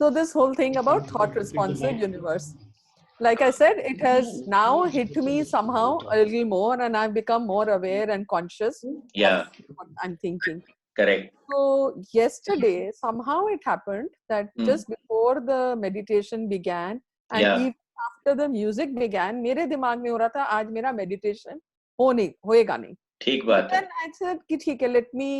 So this whole thing about thought responsive universe, like I said, it has now hit me somehow a little more, and I've become more aware and conscious Yeah, of what I'm thinking. correct. So yesterday, somehow it happened that just before the meditation began, and Yeah. even after the music began, मेरे दिमाग में हो रहा था आज मेरा meditation होएगा नहीं. ठीक But बात है. then I said कि ठीक है, let me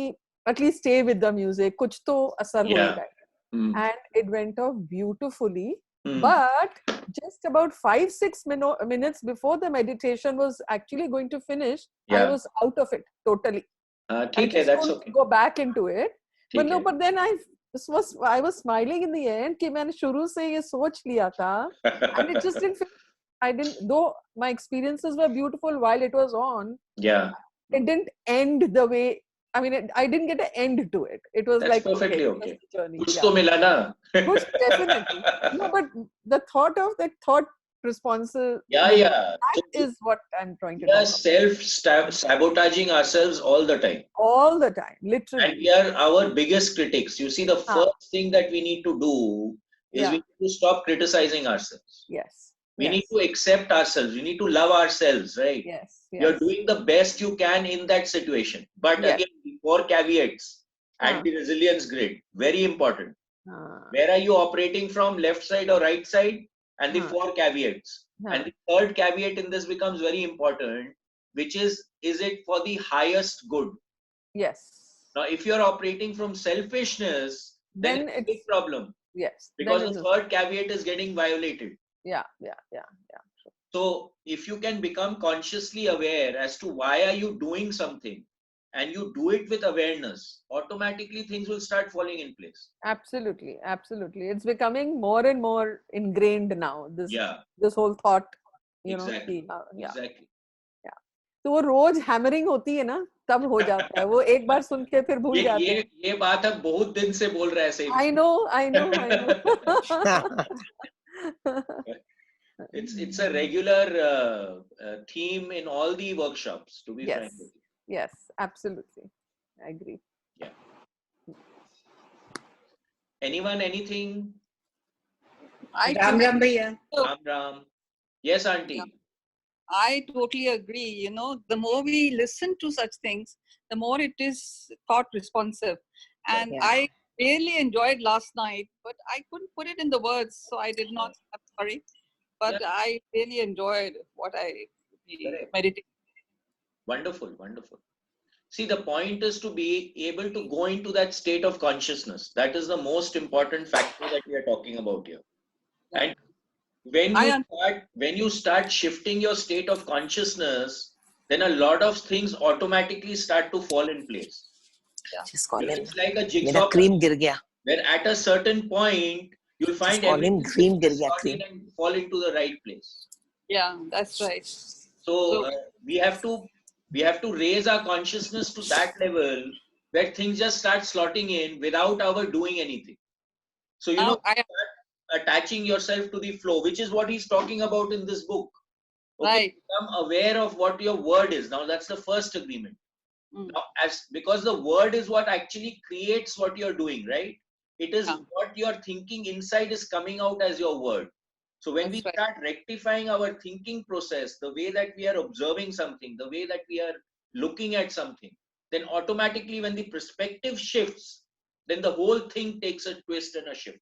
at least stay with the music. कुछ तो असर Yeah. होएगा. And it went off beautifully. Hmm. But just about 5-6 minutes before the meditation was actually going to finish, I Yeah. was out of it totally. I ठीक है, just that's couldn't okay. go back into it. But ठीक no, है. but then I was smiling in the end कि मैंने शुरू से ये सोच लिया था, and it just didn't feel, though my experiences were beautiful while it was on, Yeah. it didn't end the way, I mean, I didn't get an end to it. It was That's like, perfectly okay, okay. that's the journey. कुछ Yeah. तो मिला ना. Which definitely. No, but the thought of that thought responsive, Yeah. that is what I'm trying to We are talk about. sabotaging ourselves all the time. All the time, And literally. we are our biggest critics. You see, the first thing that we need to do is we need to stop criticizing ourselves. Yes. We need to accept ourselves. We need to love ourselves, right? Yes. You're doing the best you can in that situation. But again, the 4 caveats and the resilience grid, very important. Where are you operating from, left side or right side? And the 4 caveats. And the third caveat in this becomes very important, which is it for the highest good? Yes. Now, if you're operating from selfishness, then it's a big problem. Yes. Because the third caveat is getting violated. Yeah. So if you can become consciously aware as to why are you doing something, and you do it with awareness, automatically things will start falling in place. Absolutely. It's becoming more and more ingrained now. This whole thought, you know. Exactly. तो वो रोज hammering होती है ना, तब हो जाता है वो, एक बार सुन के फिर भूल जाते हैं. ये बात अब बहुत दिन से बोल रहा है सही. I know. It's a regular theme in all the workshops, to be frank with you. Yes, absolutely. I agree. Yeah. Anyone, anything? Ram Bhaiya. Ram. Yes, auntie. Yeah. I totally agree. You know, the more we listen to such things, the more it is thought responsive. And I really enjoyed last night, but I couldn't put it in the words, so I did not. I'm sorry. But I really enjoyed what I meditated. Wonderful. See, the point is to be able to go into that state of consciousness. That is the most important factor that we are talking about here. And when you start shifting your state of consciousness, then a lot of things automatically start to fall in place. It's like a jigsaw puzzle, where at a certain point you'll find everything and fall into the right place. Yeah, that's right. So we have to raise our consciousness to that level where things just start slotting in without our doing anything. So start attaching yourself to the flow, which is what he's talking about in this book. Okay, become aware of what your word is. Now that's the first agreement. Now, because the word is what actually creates what you're doing, right? It is what you're thinking inside is coming out as your word. So when we start rectifying our thinking process, the way that we are observing something, the way that we are looking at something, then automatically when the perspective shifts, then the whole thing takes a twist and a shift.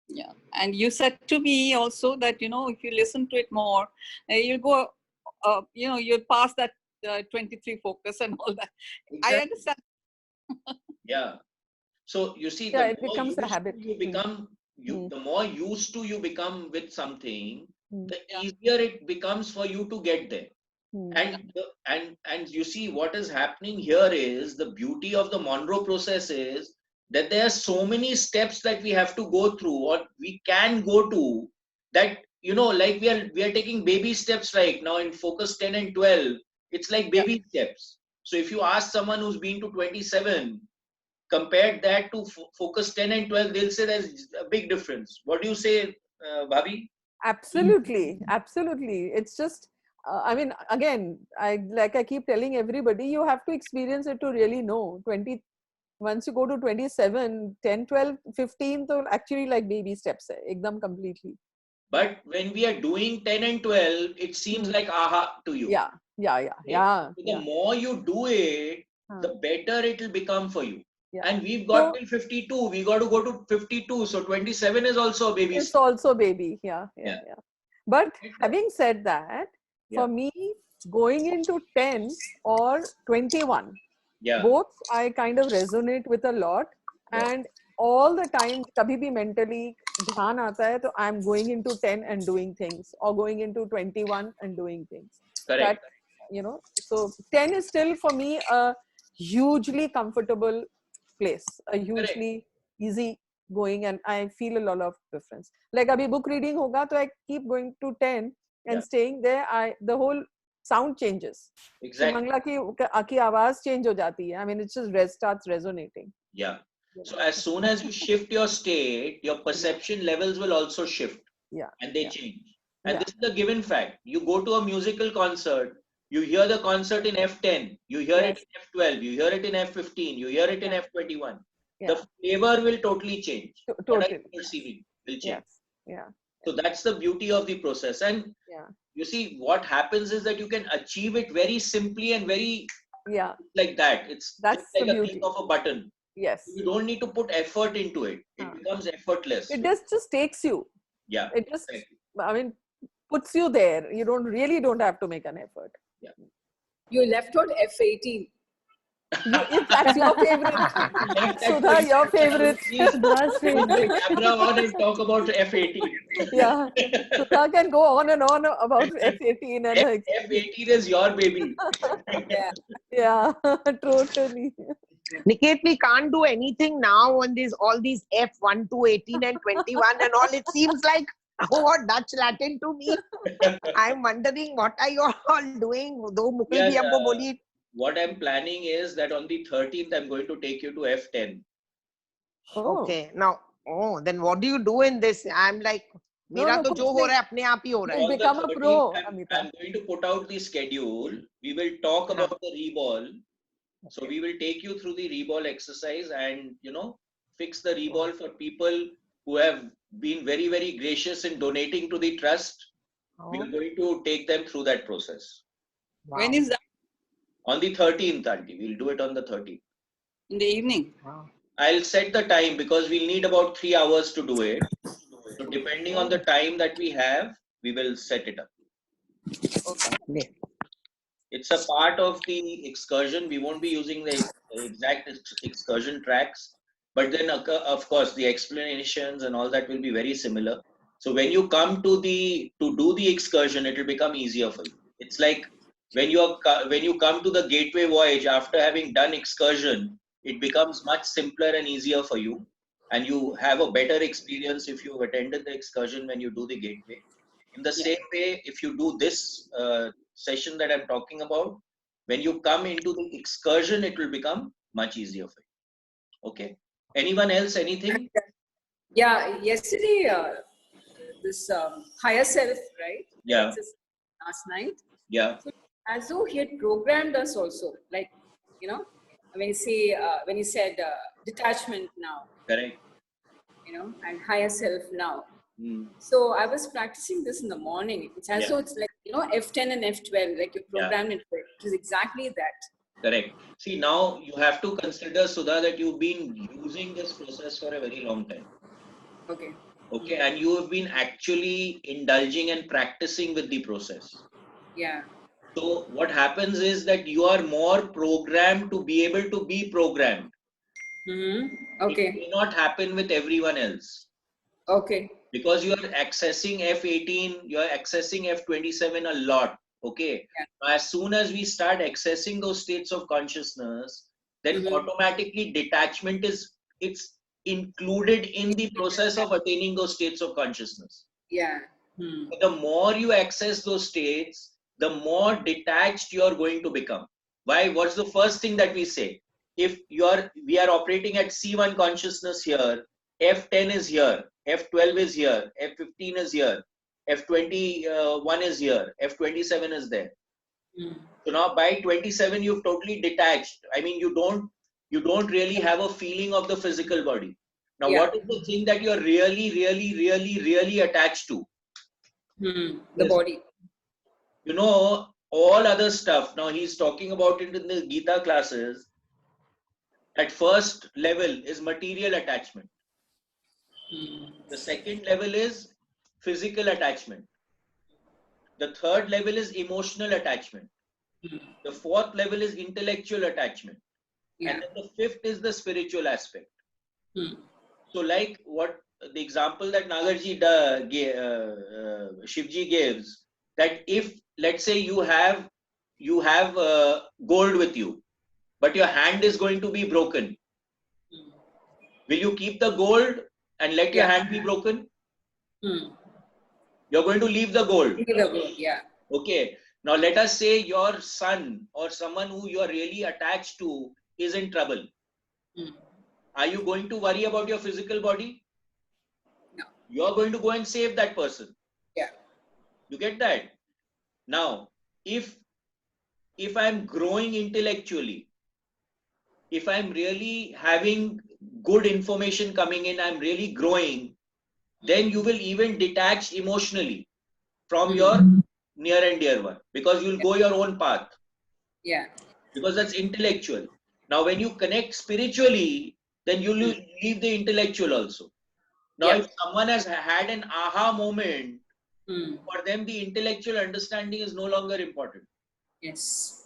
Yeah, and you said to me also that, you know, if you listen to it more, you'll go, you know, you'll pass that 23 focus and all that. Exactly. I understand. Yeah. So you see, it becomes a habit. The more used to you become with something, the easier it becomes for you to get there. And you see, what is happening here is the beauty of the Monroe process is that there are so many steps that we have to go through, or we can go to, that, you know, like we are taking baby steps right now in focus 10 and 12. It's like baby steps. So if you ask someone who's been to 27, compare that to focus 10 and 12, they'll say there's a big difference. What do you say, Bhabhi? Absolutely. It's just, I mean, again, I keep telling everybody, you have to experience it to really know. once you go to 27, 10, 12, 15, so actually like baby steps hai, ekdam completely. But when we are doing 10 and 12, it seems like aha to you. Yeah. So the more you do it, the better it will become for you. And we've got till 52. We got to go to 52. So 27 is also a baby. It's also baby. Yeah. But having said that, for me, going into 10 or 21, both I kind of resonate with a lot. And all the time, kabhi bhi mentally dhyan aata hai, so I'm going into 10 and doing things, or going into 21 and doing things. Correct. That, so 10 is still for me a hugely comfortable place, a hugely easy going, and I feel a lot of difference. Like abhi book reading hoga, so I keep going to 10 and staying there. The whole sound changes. Exactly. So Mangla ki awaaz change ho jati hai. I mean, it just starts resonating. Yeah. So as soon as you shift your state, your perception levels will also shift. And they change. And this is the given fact. You go to a musical concert, you hear the concert in F10, you hear it in F12, you hear it in F15, you hear it in F21. The flavor will totally change. What are you perceiving will change. So that's the beauty of the process. And you see, what happens is that you can achieve it very simply and very like that. It's just like a click of a button. You don't need to put effort into it. It becomes effortless. It just takes you. Yeah. It just, I mean, puts you there. You don't have to make an effort. Yeah. You left out F18. If that's your favorite, Sudha, your favorite. Sudha's favorite. Camera on and talk about F18. Yeah, Sudha can go on and on about F18 and F18 is your baby. Yeah, totally. Niket, we can't do anything now on all these F1 to 18 and 21 and all. It seems like Dutch Latin to me. I'm wondering what are you all doing? What I'm planning is that on the 13th, I'm going to take you to F10. Okay. Now, then what do you do in this? I'm like, Mera to jo ho raha hai, apne aap hi ho raha hai. Become a pro, I'm going to put out the schedule. We will talk about the reball. So we will take you through the reball exercise and, fix the reball for people who have been very, very gracious in donating to the trust. We are going to take them through that process. Wow. When is that? On the 13th, Auntie. We'll do it on the 13th. In the evening? Wow. I'll set the time because we'll need about 3 hours to do it. So depending on the time that we have, we will set it up. Okay. It's a part of the excursion. We won't be using the exact excursion tracks, but then of course the explanations and all that will be very similar. So when you come to do the excursion, it will become easier for you. It's like when you come to the gateway voyage after having done excursion, it becomes much simpler and easier for you, and you have a better experience if you've attended the excursion when you do the gateway. In the same way, if you do this session that I'm talking about, when you come into the excursion, it will become much easier for you. Okay. Anyone else? Anything? Yeah. Yesterday, this higher self, right? Yeah. Last night. Yeah. So as though he had programmed us also, like, when he said detachment now. Correct. And higher self now. So I was practicing this in the morning. It's as though it's like, F10 and F12, like you programmed it. It is exactly that. Correct. See, now you have to consider, Sudha, that you've been using this process for a very long time. Okay. Okay. And you have been actually indulging and practicing with the process. Yeah. So what happens is that you are more programmed to be able to be programmed. Okay. It may not happen with everyone else. Okay. Because you are accessing F18, you are accessing F27 a lot. Okay. Yeah. As soon as we start accessing those states of consciousness, then automatically detachment it's included in the process of attaining those states of consciousness. Yeah. So the more you access those states, the more detached you are going to become. Why? What's the first thing that we say? If we are operating at C1 consciousness here, F10 is here, F12 is here, F15 is here, F21 is here, F27 is there. So now by 27, you've totally detached. I mean, you don't you don't really have a feeling of the physical body. Now, Yeah. what is the thing that you're really attached to? The body. You know, all other stuff. Now, he's talking about it in the Gita classes. At first level is material attachment. The second level is physical attachment. The third level is emotional attachment. The fourth level is intellectual attachment. Yeah. And then the fifth is the spiritual aspect. So like what the example that Nagarji Shivji gives, that if let's say you have gold with you, but your hand is going to be broken, will you keep the gold and let your hand be broken? You're going to leave the gold. Leave the gold, yeah. Okay. Now let us say your son or someone who you are really attached to is in trouble. Are you going to worry about your physical body? No. You are going to go and save that person. Yeah. You get that? Now, if I'm growing intellectually, if I'm really having good information coming in, I'm really growing, then you will even detach emotionally from your near and dear one, because you'll go your own path. Yeah. Because that's intellectual. Now, when you connect spiritually, then you leave the intellectual also. Now, if someone has had an aha moment, for them the intellectual understanding is no longer important. Yes.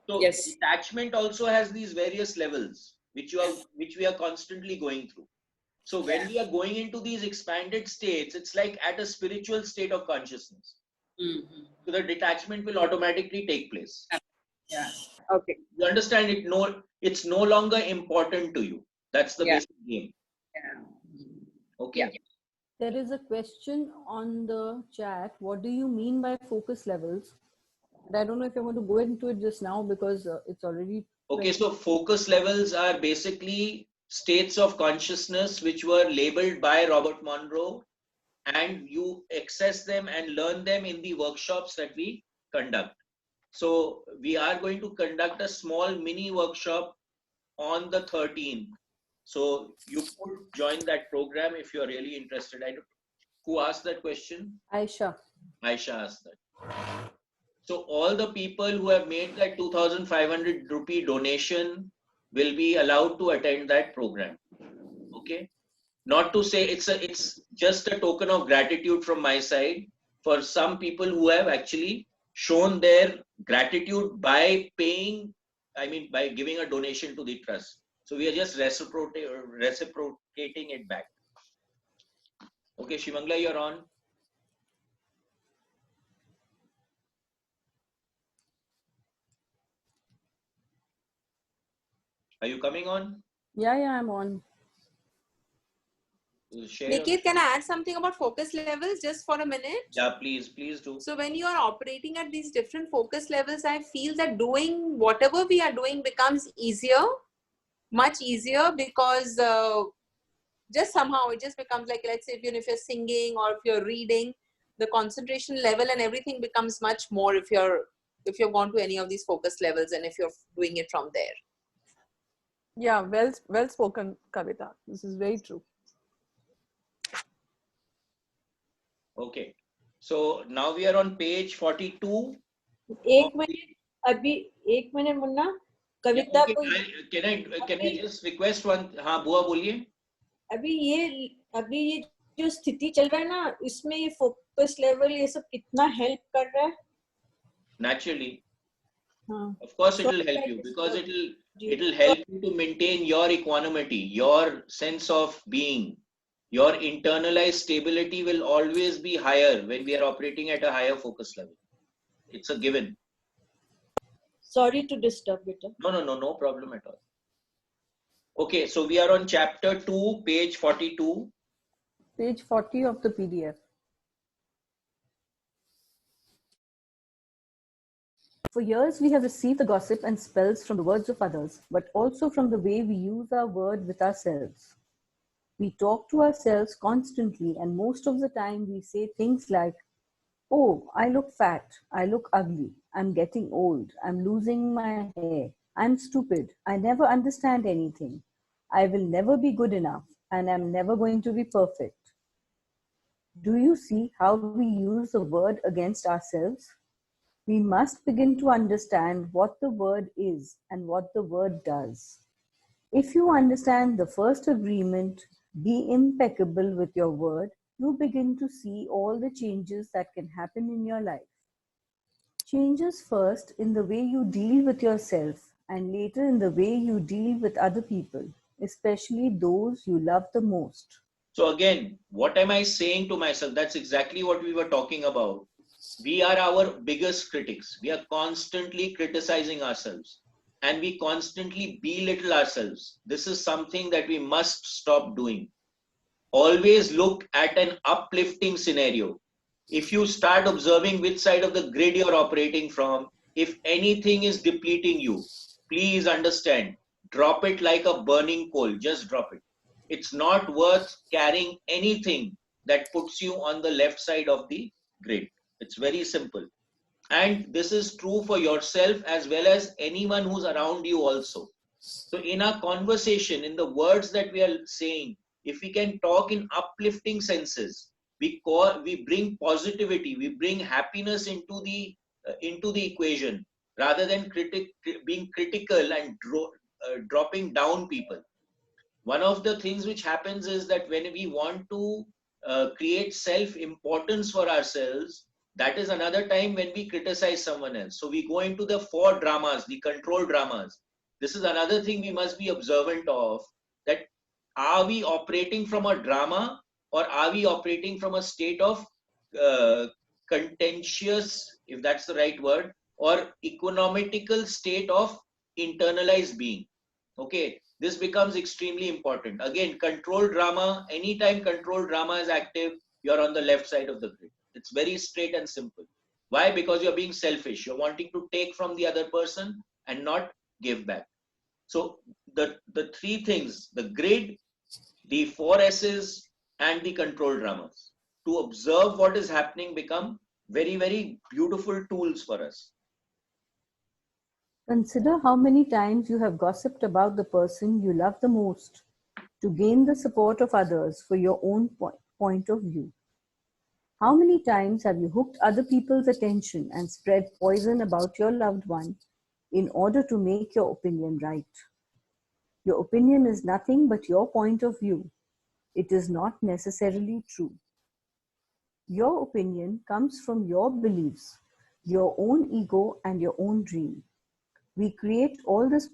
So detachment also has these various levels, which we are constantly going through. So when we are going into these expanded states, it's like at a spiritual state of consciousness. So the detachment will automatically take place. Yeah. Okay. You understand it? No, it's no longer important to you. That's the basic game. Yeah. Okay. Yeah. There is a question on the chat. What do you mean by focus levels? And I don't know if you're going to go into it just now because it's already... Okay, so focus levels are basically states of consciousness which were labeled by Robert Monroe, and you access them and learn them in the workshops that we conduct. So we are going to conduct a small mini workshop on the 13th. So you could join that program if you're really interested. Who asked that question? Aisha. Aisha asked that. So all the people who have made that 2,500 rupee donation will be allowed to attend that program. Okay. Not to say it's just a token of gratitude from my side for some people who have actually shown their gratitude by paying, by giving a donation to the trust. So we are just reciprocating it back. Okay, Shivangla, you're on. Are you coming on? Yeah, I'm on. Niket, can I add something about focus levels just for a minute? Yeah, please do. So when you are operating at these different focus levels, I feel that doing whatever we are doing becomes easier, much easier, because just somehow it just becomes like, let's say, even if you're singing or if you're reading, the concentration level and everything becomes much more if you've gone to any of these focus levels and if you're doing it from there. Yeah, well spoken, Kavita. This is very true. Okay, so now we are on page 42. एक minute Munna कविता को can I just request one? हाँ बुआ बोलिए. अभी ये जो स्थिति चल रहा है ना, इसमें ये फोकस लेवल ये सब कितना हेल्प कर रहा है? Naturally. Of course it will help you, because it will help you to maintain your equanimity, your sense of being. Your internalized stability will always be higher when we are operating at a higher focus level. It's a given. Sorry to disturb it. No problem at all. Okay, so we are on chapter 2, page 42. Page 40 of the PDF. For years, we have received the gossip and spells from the words of others, but also from the way we use our word with ourselves. We talk to ourselves constantly, and most of the time we say things like, oh, I look fat, I look ugly, I'm getting old, I'm losing my hair, I'm stupid. I never understand anything. I will never be good enough, and I'm never going to be perfect. Do you see how we use the word against ourselves? We must begin to understand what the word is and what the word does. If you understand the first agreement, be impeccable with your word, you begin to see all the changes that can happen in your life. Changes first in the way you deal with yourself and later in the way you deal with other people, especially those you love the most. So again, what am I saying to myself? That's exactly what we were talking about. We are our biggest critics. We are constantly criticizing ourselves and we constantly belittle ourselves. This is something that we must stop doing. Always look at an uplifting scenario. If you start observing which side of the grid you're operating from, if anything is depleting you, please understand, drop it like a burning coal. Just drop it. It's not worth carrying anything that puts you on the left side of the grid. It's very simple. And this is true for yourself as well as anyone who's around you also. So in our conversation, in the words that we are saying, if we can talk in uplifting senses, we bring positivity, we bring happiness into the equation rather than being critical and dropping down people. One of the things which happens is that when we want to create self-importance for ourselves, that is another time when we criticize someone else. So we go into the four dramas, the control dramas. This is another thing we must be observant of, that are we operating from a drama or are we operating from a state of contentious, if that's the right word, or economical state of internalized being. Okay, this becomes extremely important. Again, control drama, anytime control drama is active, you're on the left side of the grid. It's very straight and simple. Why? Because you're being selfish. You're wanting to take from the other person and not give back. So the three things, the grid, the four S's, and the control dramas, to observe what is happening, become very, very beautiful tools for us. Consider how many times you have gossiped about the person you love the most to gain the support of others for your own point of view. How many times have you hooked other people's attention and spread poison about your loved one in order to make your opinion right? Your opinion is nothing but your point of view. It is not necessarily true. Your opinion comes from your beliefs, your own ego, and your own dream. We create all this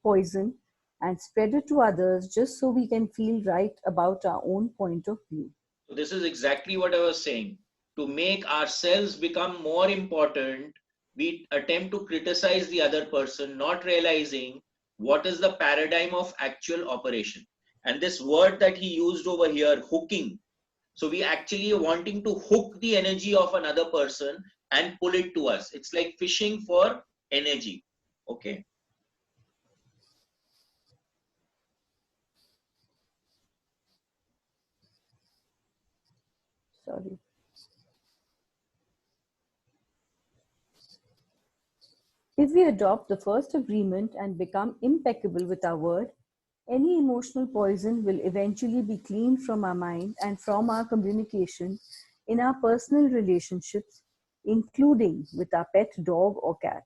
poison and spread it to others just so we can feel right about our own point of view. So this is exactly what I was saying. To make ourselves become more important, we attempt to criticize the other person, not realizing what is the paradigm of actual operation. And this word that he used over here, hooking. So we actually are wanting to hook the energy of another person and pull it to us. It's like fishing for energy. Okay. Sorry. If we adopt the first agreement and become impeccable with our word, any emotional poison will eventually be cleaned from our mind and from our communication in our personal relationships, including with our pet dog or cat.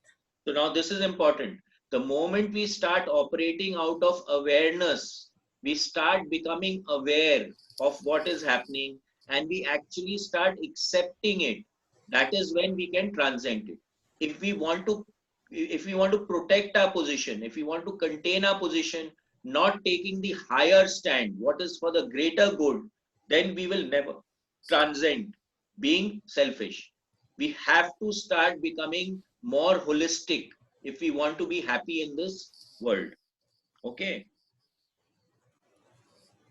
So now this is important. The moment we start operating out of awareness, we start becoming aware of what is happening and we actually start accepting it. That is when we can transcend it. If we want to protect our position, if we want to contain our position, not taking the higher stand, what is for the greater good, then we will never transcend being selfish. We have to start becoming more holistic if we want to be happy in this world. Okay.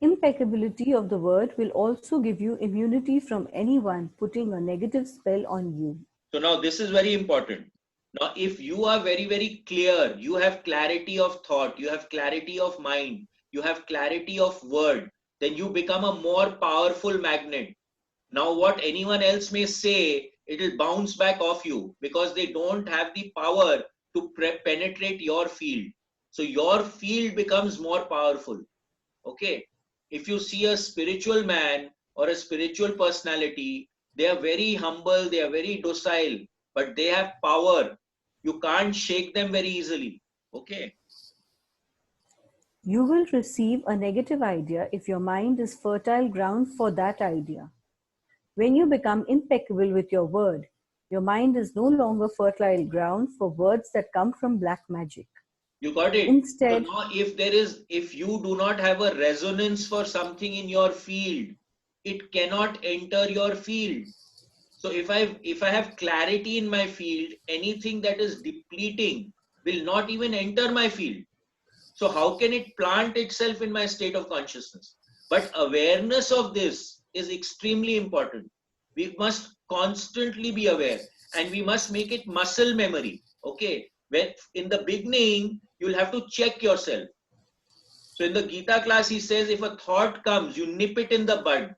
Impeccability of the word will also give you immunity from anyone putting a negative spell on you. So now this is very important. Now, if you are very, very clear, you have clarity of thought, you have clarity of mind, you have clarity of word, then you become a more powerful magnet. Now, what anyone else may say, it will bounce back off you because they don't have the power to penetrate your field. So your field becomes more powerful. Okay. If you see a spiritual man or a spiritual personality, they are very humble, they are very docile, but they have power. You can't shake them very easily. Okay. You will receive a negative idea if your mind is fertile ground for that idea. When you become impeccable with your word, your mind is no longer fertile ground for words that come from black magic. You got it. Instead, so now if you do not have a resonance for something in your field, it cannot enter your field. So if I have clarity in my field, anything that is depleting will not even enter my field. So how can it plant itself in my state of consciousness? But awareness of this is extremely important. We must constantly be aware, and we must make it muscle memory. Okay. When in the beginning, you'll have to check yourself. So in the Gita class, he says, if a thought comes, you nip it in the bud.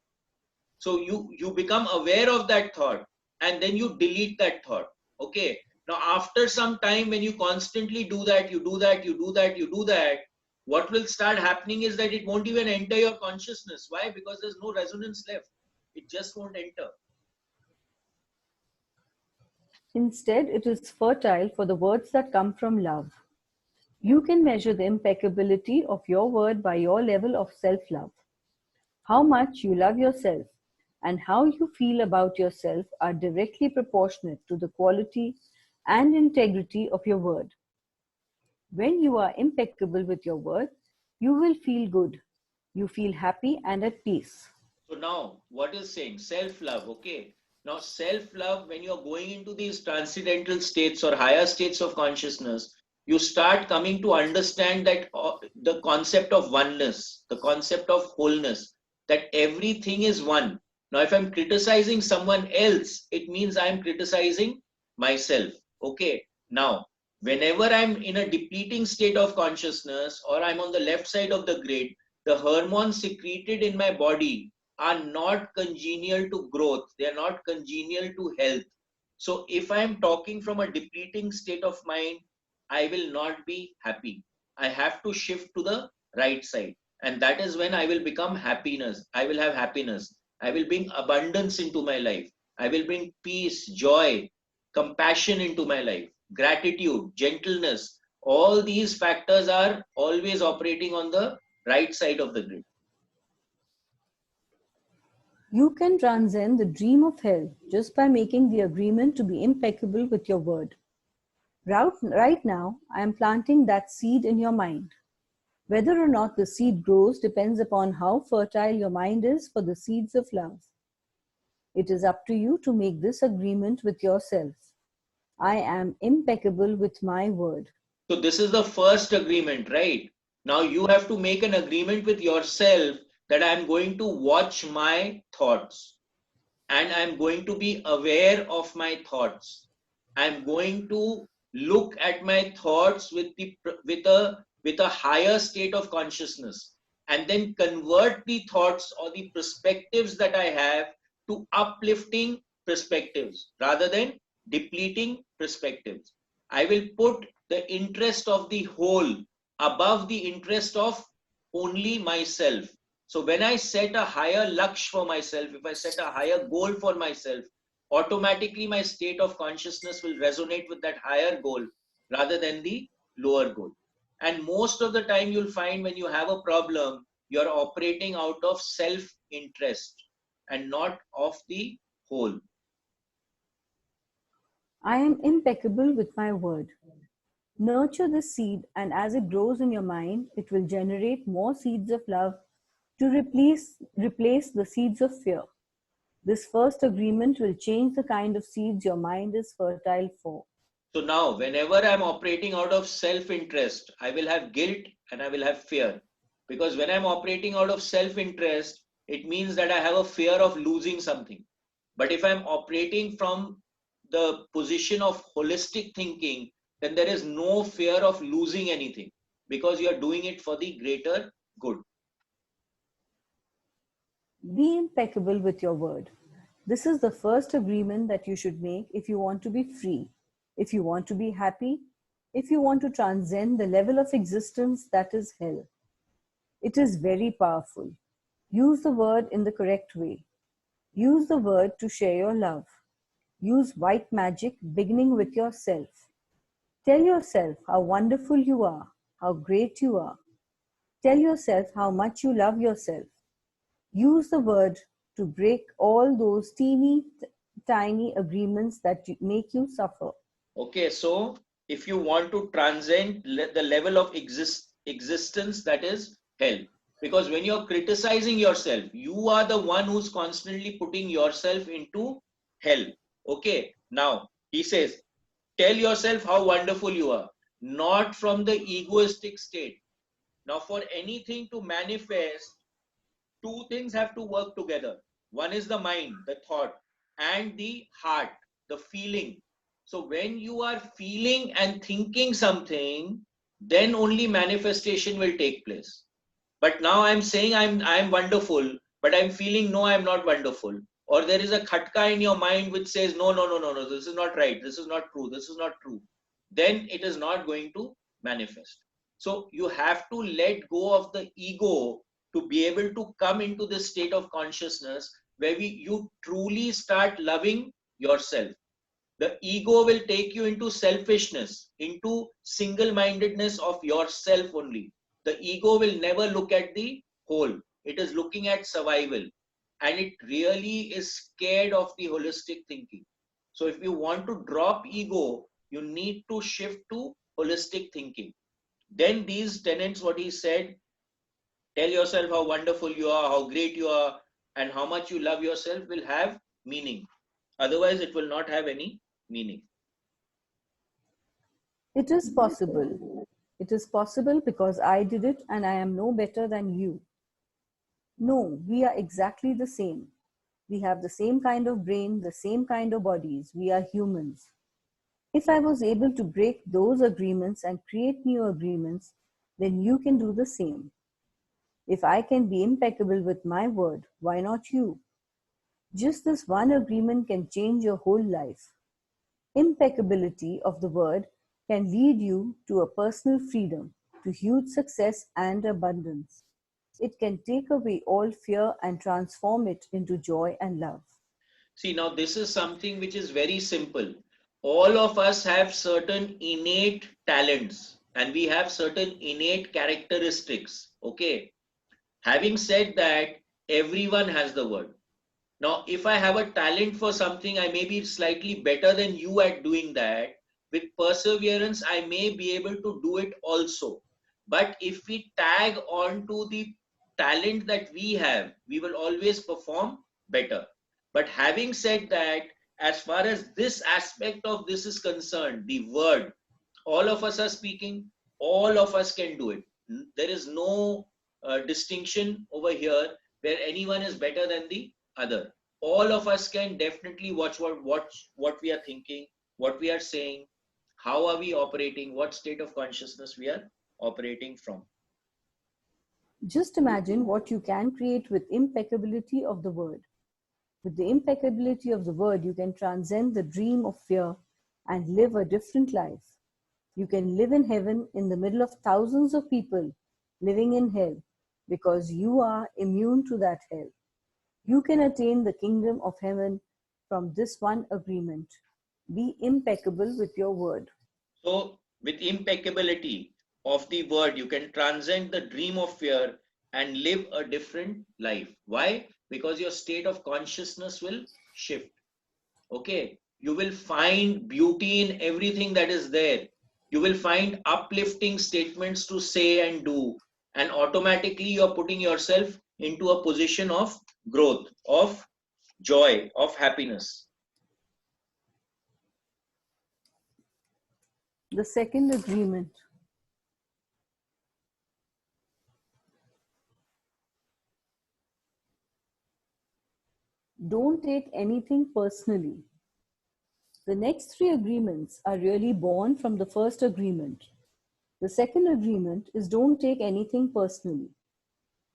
So you become aware of that thought, and then you delete that thought. Okay. Now, after some time, when you constantly do that, you do that, what will start happening is that it won't even enter your consciousness. Why? Because there's no resonance left. It just won't enter. Instead, it is fertile for the words that come from love. You can measure the impeccability of your word by your level of self-love. How much you love yourself and how you feel about yourself are directly proportionate to the quality and integrity of your word. When you are impeccable with your word, you will feel good. You feel happy and at peace. So now, what is saying? Self-love, okay. Now, self-love, when you're going into these transcendental states or higher states of consciousness, you start coming to understand that the concept of oneness, the concept of wholeness, that everything is one. Now, if I'm criticizing someone else, it means I'm criticizing myself. Okay. Now, whenever I'm in a depleting state of consciousness or I'm on the left side of the grid, the hormones secreted in my body are not congenial to growth. They are not congenial to health. So if I am talking from a depleting state of mind, I will not be happy. I have to shift to the right side. And that is when I will become happiness. I will have happiness. I will bring abundance into my life. I will bring peace, joy, compassion into my life, gratitude, gentleness. All these factors are always operating on the right side of the grid. You can transcend the dream of hell just by making the agreement to be impeccable with your word. Right now, I am planting that seed in your mind. Whether or not the seed grows depends upon how fertile your mind is for the seeds of love. It is up to you to make this agreement with yourself. I am impeccable with my word. So this is the first agreement, right? Now you have to make an agreement with yourself that I'm going to watch my thoughts and I'm going to be aware of my thoughts. I'm going to look at my thoughts with a higher state of consciousness and then convert the thoughts or the perspectives that I have to uplifting perspectives rather than depleting perspectives. I will put the interest of the whole above the interest of only myself. So when I set a higher laksh for myself, if I set a higher goal for myself, automatically my state of consciousness will resonate with that higher goal rather than the lower goal. And most of the time you'll find when you have a problem, you're operating out of self-interest and not of the whole. I am impeccable with my word. Nurture the seed, and as it grows in your mind, it will generate more seeds of love to replace the seeds of fear. This first agreement will change the kind of seeds your mind is fertile for. So now, whenever I'm operating out of self-interest, I will have guilt and I will have fear. Because when I'm operating out of self-interest, it means that I have a fear of losing something. But if I'm operating from the position of holistic thinking, then there is no fear of losing anything because you're doing it for the greater good. Be impeccable with your word. This is the first agreement that you should make if you want to be free, if you want to be happy, if you want to transcend the level of existence that is hell. It is very powerful. Use the word in the correct way. Use the word to share your love. Use white magic beginning with yourself. Tell yourself how wonderful you are, how great you are. Tell yourself how much you love yourself. Use the word to break all those teeny tiny agreements that make you suffer. Okay, so if you want to transcend the level of existence that is hell, because when you're criticizing yourself, you are the one who's constantly putting yourself into hell. Okay, now he says, tell yourself how wonderful you are, not from the egoistic state. Now, for anything to manifest, two things have to work together. One is the mind, the thought, and the heart, the feeling. So when you are feeling and thinking something, then only manifestation will take place. But now I'm saying I'm wonderful, but I'm feeling no, I'm not wonderful. Or there is a khatka in your mind which says no, no, no, no, no, this is not right, this is not true, this is not true. Then it is not going to manifest. So you have to let go of the ego to be able to come into this state of consciousness where you truly start loving yourself. The ego will take you into selfishness, into single-mindedness of yourself only. The ego will never look at the whole. It is looking at survival. And it really is scared of the holistic thinking. So if you want to drop ego, you need to shift to holistic thinking. Then these tenets, what he said, tell yourself how wonderful you are, how great you are, and how much you love yourself will have meaning. Otherwise, it will not have any meaning. It is possible. It is possible because I did it and I am no better than you. No, we are exactly the same. We have the same kind of brain, the same kind of bodies. We are humans. If I was able to break those agreements and create new agreements, then you can do the same. If I can be impeccable with my word, why not you? Just this one agreement can change your whole life. Impeccability of the word can lead you to a personal freedom, to huge success and abundance. It can take away all fear and transform it into joy and love. See, now this is something which is very simple. All of us have certain innate talents and we have certain innate characteristics. Okay. Having said that, everyone has the word. Now, if I have a talent for something, I may be slightly better than you at doing that. With perseverance, I may be able to do it also. But if we tag on to the talent that we have, we will always perform better. But having said that, as far as this aspect of this is concerned, the word, all of us are speaking, all of us can do it. There is no distinction over here where anyone is better than the other. All of us can definitely watch what we are thinking, what we are saying, how are we operating, what state of consciousness we are operating from. Just imagine what you can create with impeccability of the word. With the impeccability of the word, you can transcend the dream of fear and live a different life. You can live in heaven in the middle of thousands of people living in hell because you are immune to that hell. You can attain the kingdom of heaven from this one agreement. Be impeccable with your word. So, with impeccability of the word, you can transcend the dream of fear and live a different life. Why? Because your state of consciousness will shift. Okay, you will find beauty in everything that is there. You will find uplifting statements to say and do, and automatically you're putting yourself into a position of growth, of joy, of happiness. The second agreement. Don't take anything personally. The next three agreements are really born from the first agreement. The second agreement is don't take anything personally.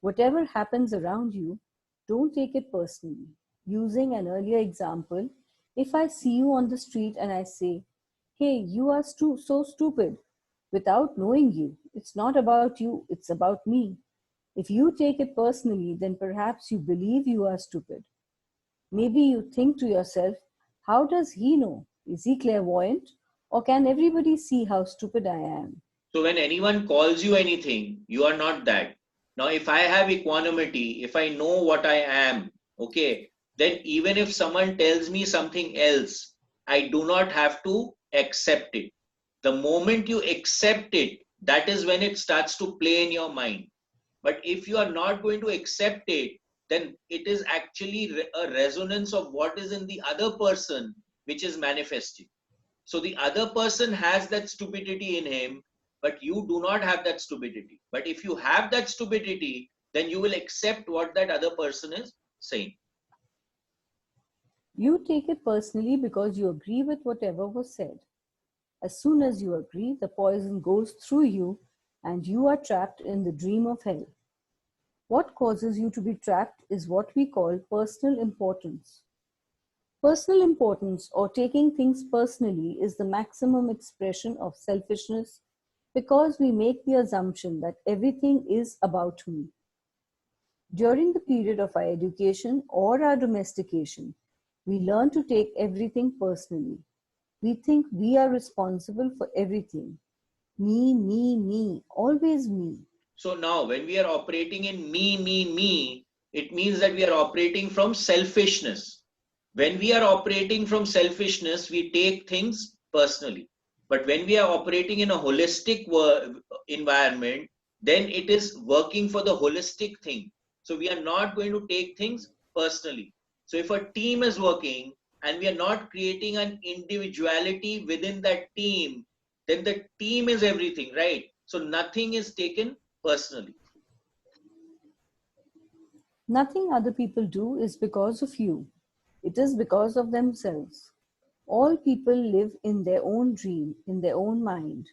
Whatever happens around you, don't take it personally. Using an earlier example, if I see you on the street and I say, hey, you are so stupid, without knowing you. It's not about you, it's about me. If you take it personally, then perhaps you believe you are stupid. Maybe you think to yourself, how does he know? Is he clairvoyant? Or can everybody see how stupid I am? So when anyone calls you anything, you are not that. Now, if I have equanimity, if I know what I am, okay, then even if someone tells me something else, I do not have to accept it. The moment you accept it, that is when it starts to play in your mind. But if you are not going to accept it, then it is actually a resonance of what is in the other person which is manifesting. So the other person has that stupidity in him, but you do not have that stupidity. But if you have that stupidity, then you will accept what that other person is saying. You take it personally because you agree with whatever was said. As soon as you agree, the poison goes through you and you are trapped in the dream of hell. What causes you to be trapped is what we call personal importance. Personal importance, or taking things personally, is the maximum expression of selfishness because we make the assumption that everything is about me. During the period of our education or our domestication, we learn to take everything personally. We think we are responsible for everything. Me, always me. So now when we are operating in me, it means that we are operating from selfishness. When we are operating from selfishness, we take things personally. But when we are operating in a holistic environment, then it is working for the holistic thing. So we are not going to take things personally. So if a team is working and we are not creating an individuality within that team, then the team is everything, right? So nothing is taken personally. Nothing other people do is because of you. It is because of themselves. All people live in their own dream, in their own mind.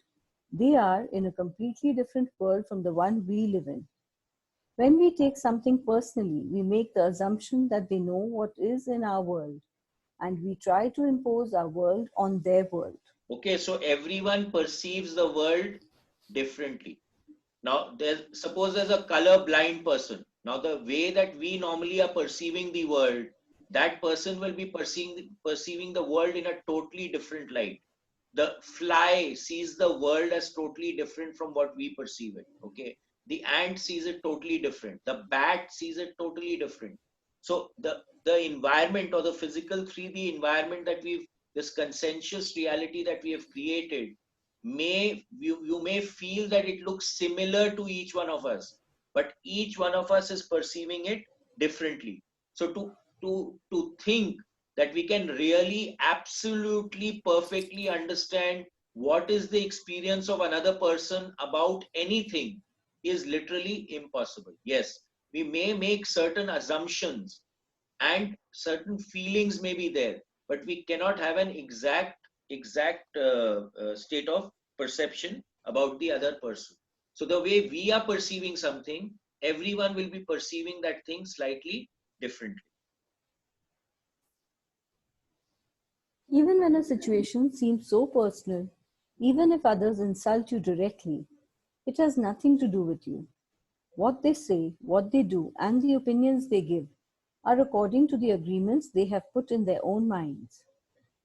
They are in a completely different world from the one we live in. When we take something personally, we make the assumption that they know what is in our world, and we try to impose our world on their world. Okay, so everyone perceives the world differently. Now, suppose there's a color blind person. Now, the way that we normally are perceiving the world, that person will be perceiving the world in a totally different light. The fly sees the world as totally different from what we perceive it. Okay, the ant sees it totally different. The bat sees it totally different. So the environment, or the physical 3D environment that this consensus reality that we have created, you may feel that it looks similar to each one of us, but each one of us is perceiving it differently. So to think that we can really absolutely perfectly understand what is the experience of another person about anything is literally impossible. Yes, we may make certain assumptions and certain feelings may be there, but we cannot have an exact state of perception about the other person. So the way we are perceiving something, everyone will be perceiving that thing slightly differently. Even when a situation seems so personal, even if others insult you directly, it has nothing to do with you. What they say, what they do, and the opinions they give are according to the agreements they have put in their own minds.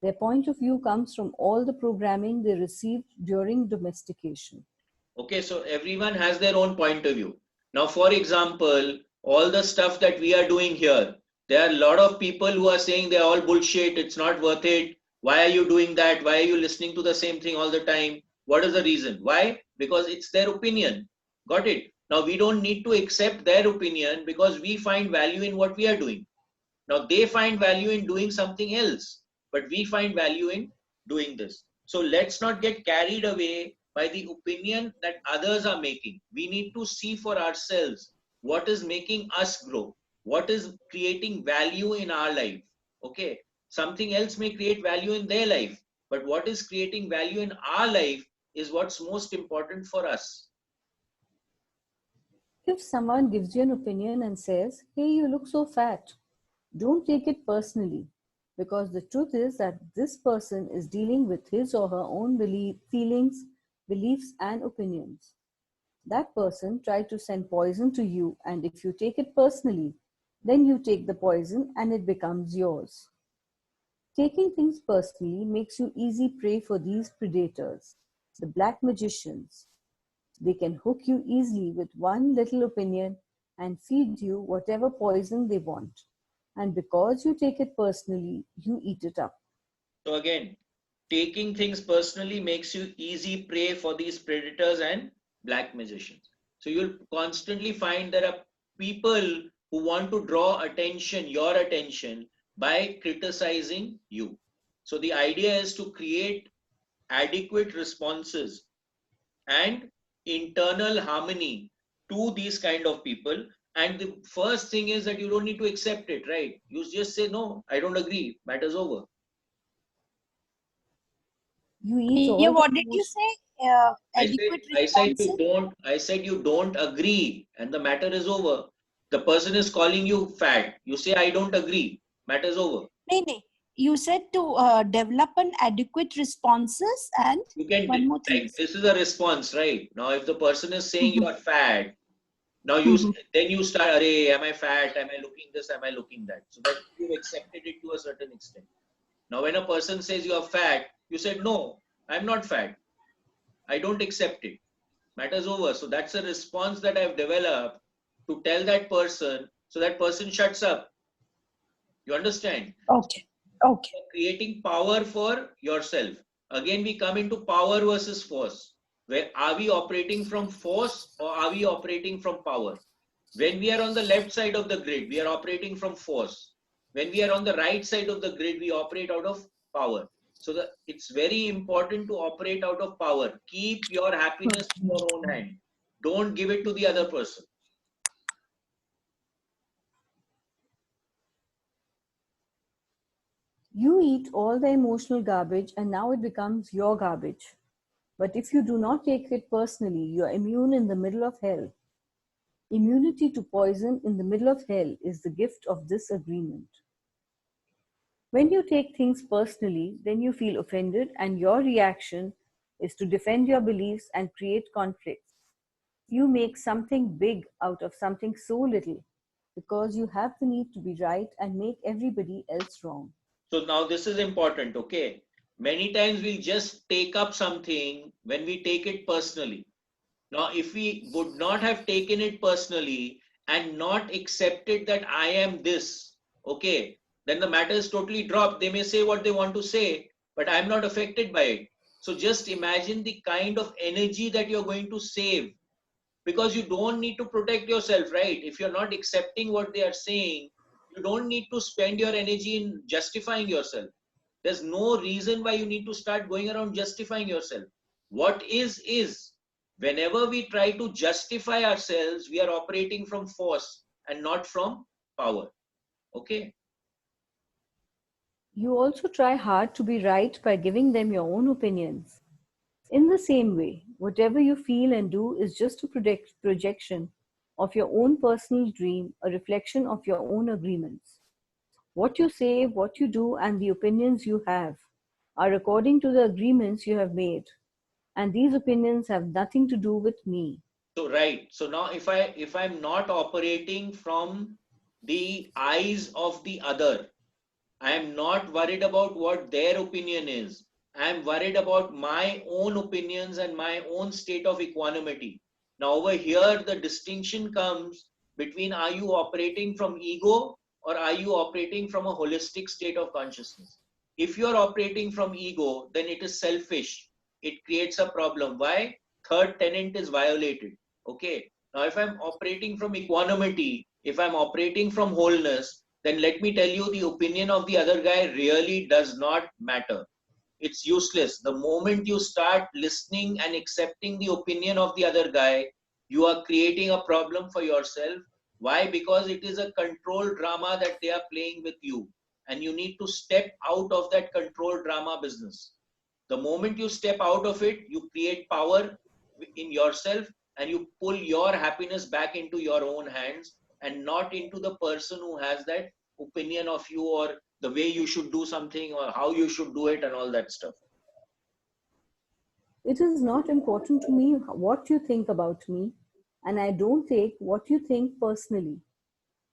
Their point of view comes from all the programming they received during domestication. Okay, so everyone has their own point of view. Now, for example, all the stuff that we are doing here, there are a lot of people who are saying they're all bullshit, it's not worth it. Why are you doing that? Why are you listening to the same thing all the time? What is the reason? Why? Because it's their opinion. Got it? Now, we don't need to accept their opinion because we find value in what we are doing. Now, they find value in doing something else, but we find value in doing this. So let's not get carried away by the opinion that others are making. We need to see for ourselves what is making us grow, what is creating value in our life. Okay, something else may create value in their life, but what is creating value in our life is what's most important for us. If someone gives you an opinion and says, "Hey, you look so fat," don't take it personally, because the truth is that this person is dealing with his or her own feelings, beliefs, and opinions. That person tried to send poison to you, and if you take it personally, then you take the poison and it becomes yours. Taking things personally makes you easy prey for these predators, the black magicians. They can hook you easily with one little opinion and feed you whatever poison they want. And because you take it personally, you eat it up. So again, taking things personally makes you easy prey for these predators and black magicians. So you'll constantly find there are people who want to draw attention, your attention, by criticizing you. So the idea is to create adequate responses and internal harmony to these kind of people. And the first thing is that you don't need to accept it, right? You just say, no, I don't agree, matter's over. You eat all Yeah, what did you say? Adequate responses? I said you don't agree and the matter is over. The person is calling you fat. You say, I don't agree, matter is over. No, no. You said to develop an adequate responses, and you can one more thing. like, this is a response, right? Now if the person is saying you are fat, now you then you start, Arey, am I fat? Am I looking this? Am I looking that? So that you accepted it to a certain extent. Now when a person says you are fat, you said, no, I'm not fat. I don't accept it. Matter's over. So that's a response that I've developed to tell that person, so that person shuts up. You understand? Okay. Okay. So creating power for yourself. Again, we come into power versus force. Where are we operating from force or are we operating from power? When we are on the left side of the grid, we are operating from force. When we are on the right side of the grid, we operate out of power. So it's very important to operate out of power. Keep your happiness in your own hand. Don't give it to the other person. You eat all the emotional garbage and now it becomes your garbage. But if you do not take it personally, you are immune in the middle of hell. Immunity to poison in the middle of hell is the gift of this agreement. When you take things personally, then you feel offended and your reaction is to defend your beliefs and create conflicts. You make something big out of something so little because you have the need to be right and make everybody else wrong. So now this is important, okay? Many times we'll just take up something when we take it personally. Now, if we would not have taken it personally and not accepted that I am this, okay, then the matter is totally dropped. They may say what they want to say, but I'm not affected by it. So just imagine the kind of energy that you're going to save, because you don't need to protect yourself, right? If you're not accepting what they are saying, you don't need to spend your energy in justifying yourself. There's no reason why you need to start going around justifying yourself. What is. Whenever we try to justify ourselves, we are operating from force and not from power. Okay? You also try hard to be right by giving them your own opinions. In the same way, whatever you feel and do is just a projection of your own personal dream, a reflection of your own agreements. What you say, what you do, and the opinions you have are according to the agreements you have made. And these opinions have nothing to do with me. So, right. So now if I'm not operating from the eyes of the other, I am not worried about what their opinion is. I am worried about my own opinions and my own state of equanimity. Now over here, the distinction comes between, are you operating from ego or are you operating from a holistic state of consciousness? If you are operating from ego, then it is selfish. It creates a problem. Why? Third tenet is violated. Okay. Now if I'm operating from equanimity, if I'm operating from wholeness, then let me tell you, the opinion of the other guy really does not matter. It's useless. The moment you start listening and accepting the opinion of the other guy, you are creating a problem for yourself. Why? Because it is a control drama that they are playing with you. And you need to step out of that control drama business. The moment you step out of it, you create power in yourself and you pull your happiness back into your own hands and not into the person who has that opinion of you or the way you should do something or how you should do it and all that stuff. It is not important to me what you think about me, and I don't take what you think personally.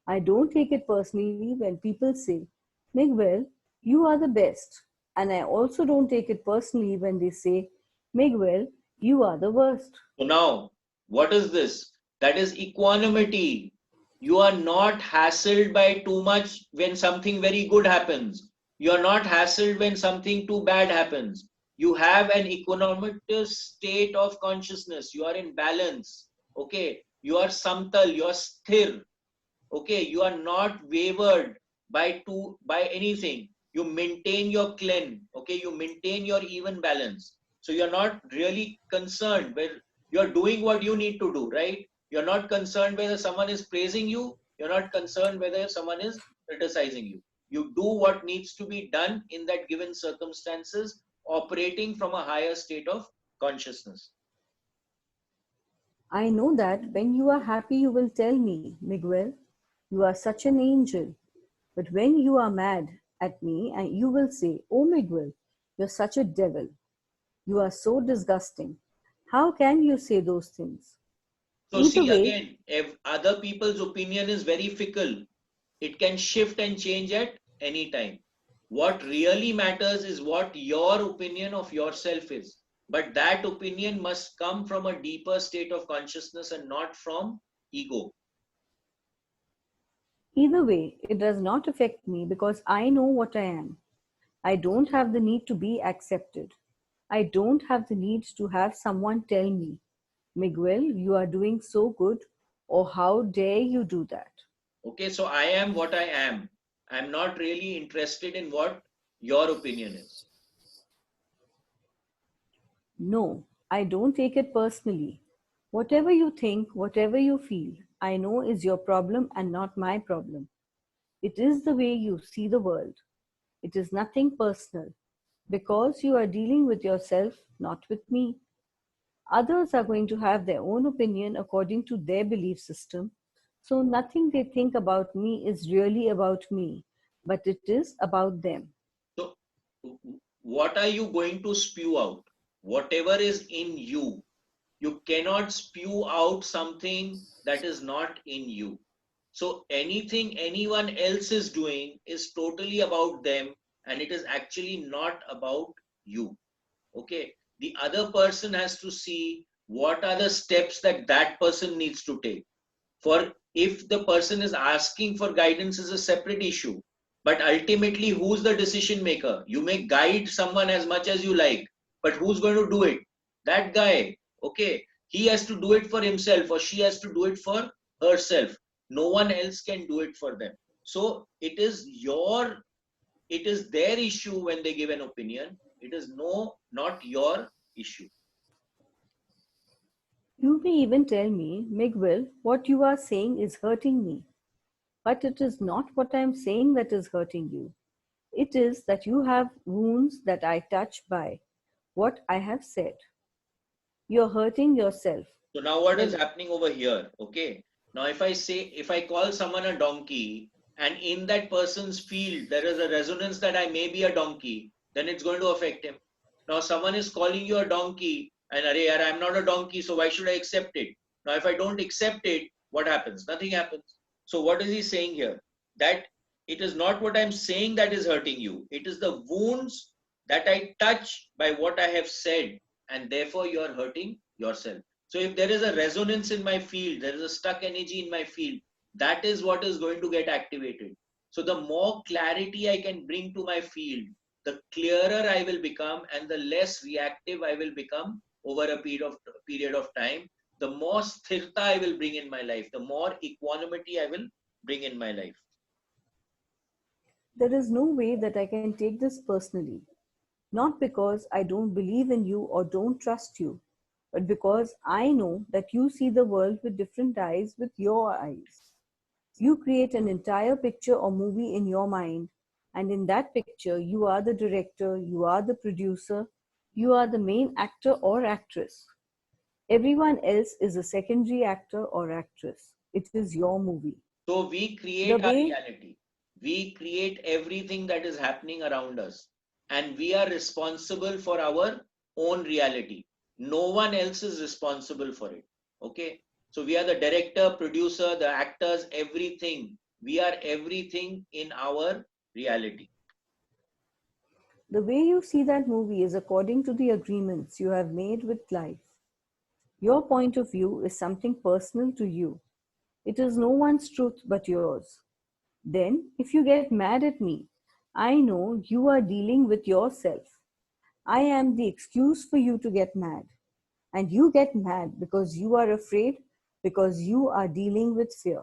I don't take it personally when people say, Miguel, you are the best. And I also don't take it personally when they say, Miguel, you are the worst. So now, what is this? That is equanimity. You are not hassled by too much when something very good happens. You are not hassled when something too bad happens. You have an equanimous state of consciousness. You are in balance. Okay. You are samtal. You are sthir. Okay. You are not wavered by anything. You maintain your clean. Okay. You maintain your even balance. So you're not really concerned where you're doing what you need to do, right? You're not concerned whether someone is praising you. You're not concerned whether someone is criticizing you. You do what needs to be done in that given circumstances, operating from a higher state of consciousness. I know that when you are happy, you will tell me, Miguel, you are such an angel. But when you are mad at me, and you will say, oh, Miguel, you're such a devil. You are so disgusting. How can you say those things? So see again, if other people's opinion is very fickle, it can shift and change at any time. What really matters is what your opinion of yourself is. But that opinion must come from a deeper state of consciousness and not from ego. Either way, it does not affect me because I know what I am. I don't have the need to be accepted. I don't have the need to have someone tell me, Miguel, you are doing so good, or how dare you do that? Okay, so I am what I am. I'm not really interested in what your opinion is. No, I don't take it personally. Whatever you think, whatever you feel, I know is your problem and not my problem. It is the way you see the world. It is nothing personal because you are dealing with yourself, not with me. Others are going to have their own opinion according to their belief system. So nothing they think about me is really about me, but it is about them. So what are you going to spew out? Whatever is in you. You cannot spew out something that is not in you. So anything anyone else is doing is totally about them, and it is actually not about you. Okay. The other person has to see what are the steps that that person needs to take. For if the person is asking for guidance is a separate issue, but ultimately who's the decision maker? You may guide someone as much as you like, but who's going to do it? That guy. Okay. He has to do it for himself, or she has to do it for herself. No one else can do it for them. So it is their issue when they give an opinion. It is not your issue. You may even tell me, Miguel, what you are saying is hurting me. But it is not what I am saying that is hurting you. It is that you have wounds that I touch by what I have said. You're hurting yourself. So now what is happening over here? Okay. Now if I call someone a donkey, and in that person's field there is a resonance that I may be a donkey, then it's going to affect him. Now someone is calling you a donkey, and I'm not a donkey, so why should I accept it? Now if I don't accept it, what happens? Nothing happens. So what is he saying here? That it is not what I'm saying that is hurting you. It is the wounds that I touch by what I have said, and therefore you are hurting yourself. So if there is a resonance in my field, there is a stuck energy in my field, that is what is going to get activated. So the more clarity I can bring to my field, the clearer I will become, and the less reactive I will become over a period of time. The more sthirta I will bring in my life, the more equanimity I will bring in my life. There is no way that I can take this personally. Not because I don't believe in you or don't trust you, but because I know that you see the world with different eyes with your eyes. You create an entire picture or movie in your mind, and in that picture, you are the director, you are the producer, you are the main actor or actress. Everyone else is a secondary actor or actress. It is your movie. So we create our reality. We create everything that is happening around us, and we are responsible for our own reality. No one else is responsible for it. Okay. So we are the director, producer, the actors, everything. We are everything in our reality. The way you see that movie is according to the agreements you have made with life. Your point of view is something personal to you. It is no one's truth but yours. Then, if you get mad at me, I know you are dealing with yourself. I am the excuse for you to get mad. And you get mad because you are afraid, because you are dealing with fear.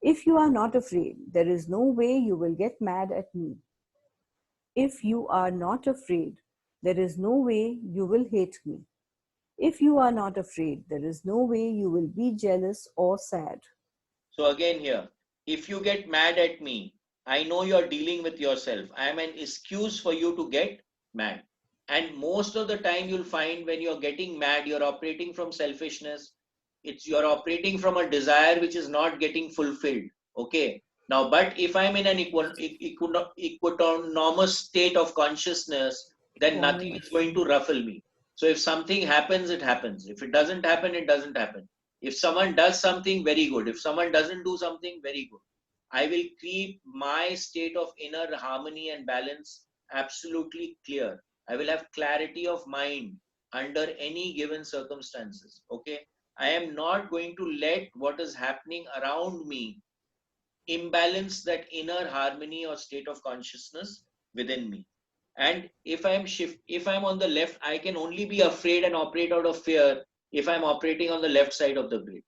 If you are not afraid, there is no way you will get mad at me. If you are not afraid, there is no way you will hate me. If you are not afraid, there is no way you will be jealous or sad. So again here, if you get mad at me, I know you're dealing with yourself. I am an excuse for you to get mad. And most of the time you'll find when you're getting mad, you're operating from selfishness. You're operating from a desire which is not getting fulfilled. Okay. Now, but if I'm in an equanimous state of consciousness, then nothing is going to ruffle me. So if something happens, it happens. If it doesn't happen, it doesn't happen. If someone does something, very good. If someone doesn't do something, very good. I will keep my state of inner harmony and balance absolutely clear. I will have clarity of mind under any given circumstances. Okay. I am not going to let what is happening around me imbalance that inner harmony or state of consciousness within me. And if I'm on the left, I can only be afraid and operate out of fear if I'm operating on the left side of the grid.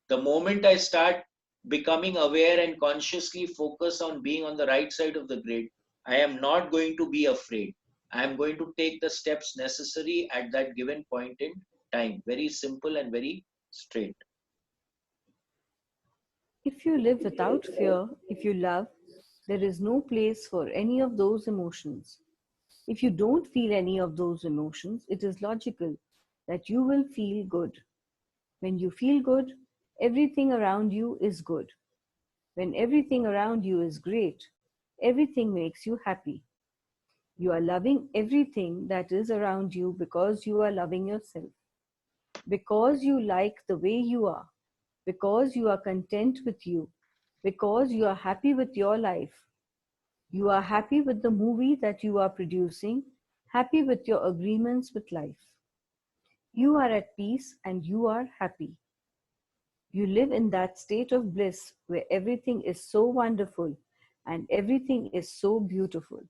The moment I start becoming aware and consciously focus on being on the right side of the grid, I am not going to be afraid. I am going to take the steps necessary at that given point in time. Very simple and very straight. If you live without fear, if you love, there is no place for any of those emotions. If you don't feel any of those emotions, it is logical that you will feel good. When you feel good, everything around you is good. When everything around you is great, everything makes you happy. You are loving everything that is around you because you are loving yourself. Because you like the way you are. Because you are content with you. Because you are happy with your life. You are happy with the movie that you are producing, happy with your agreements with life. You are at peace and you are happy. You live in that state of bliss where everything is so wonderful and everything is so beautiful.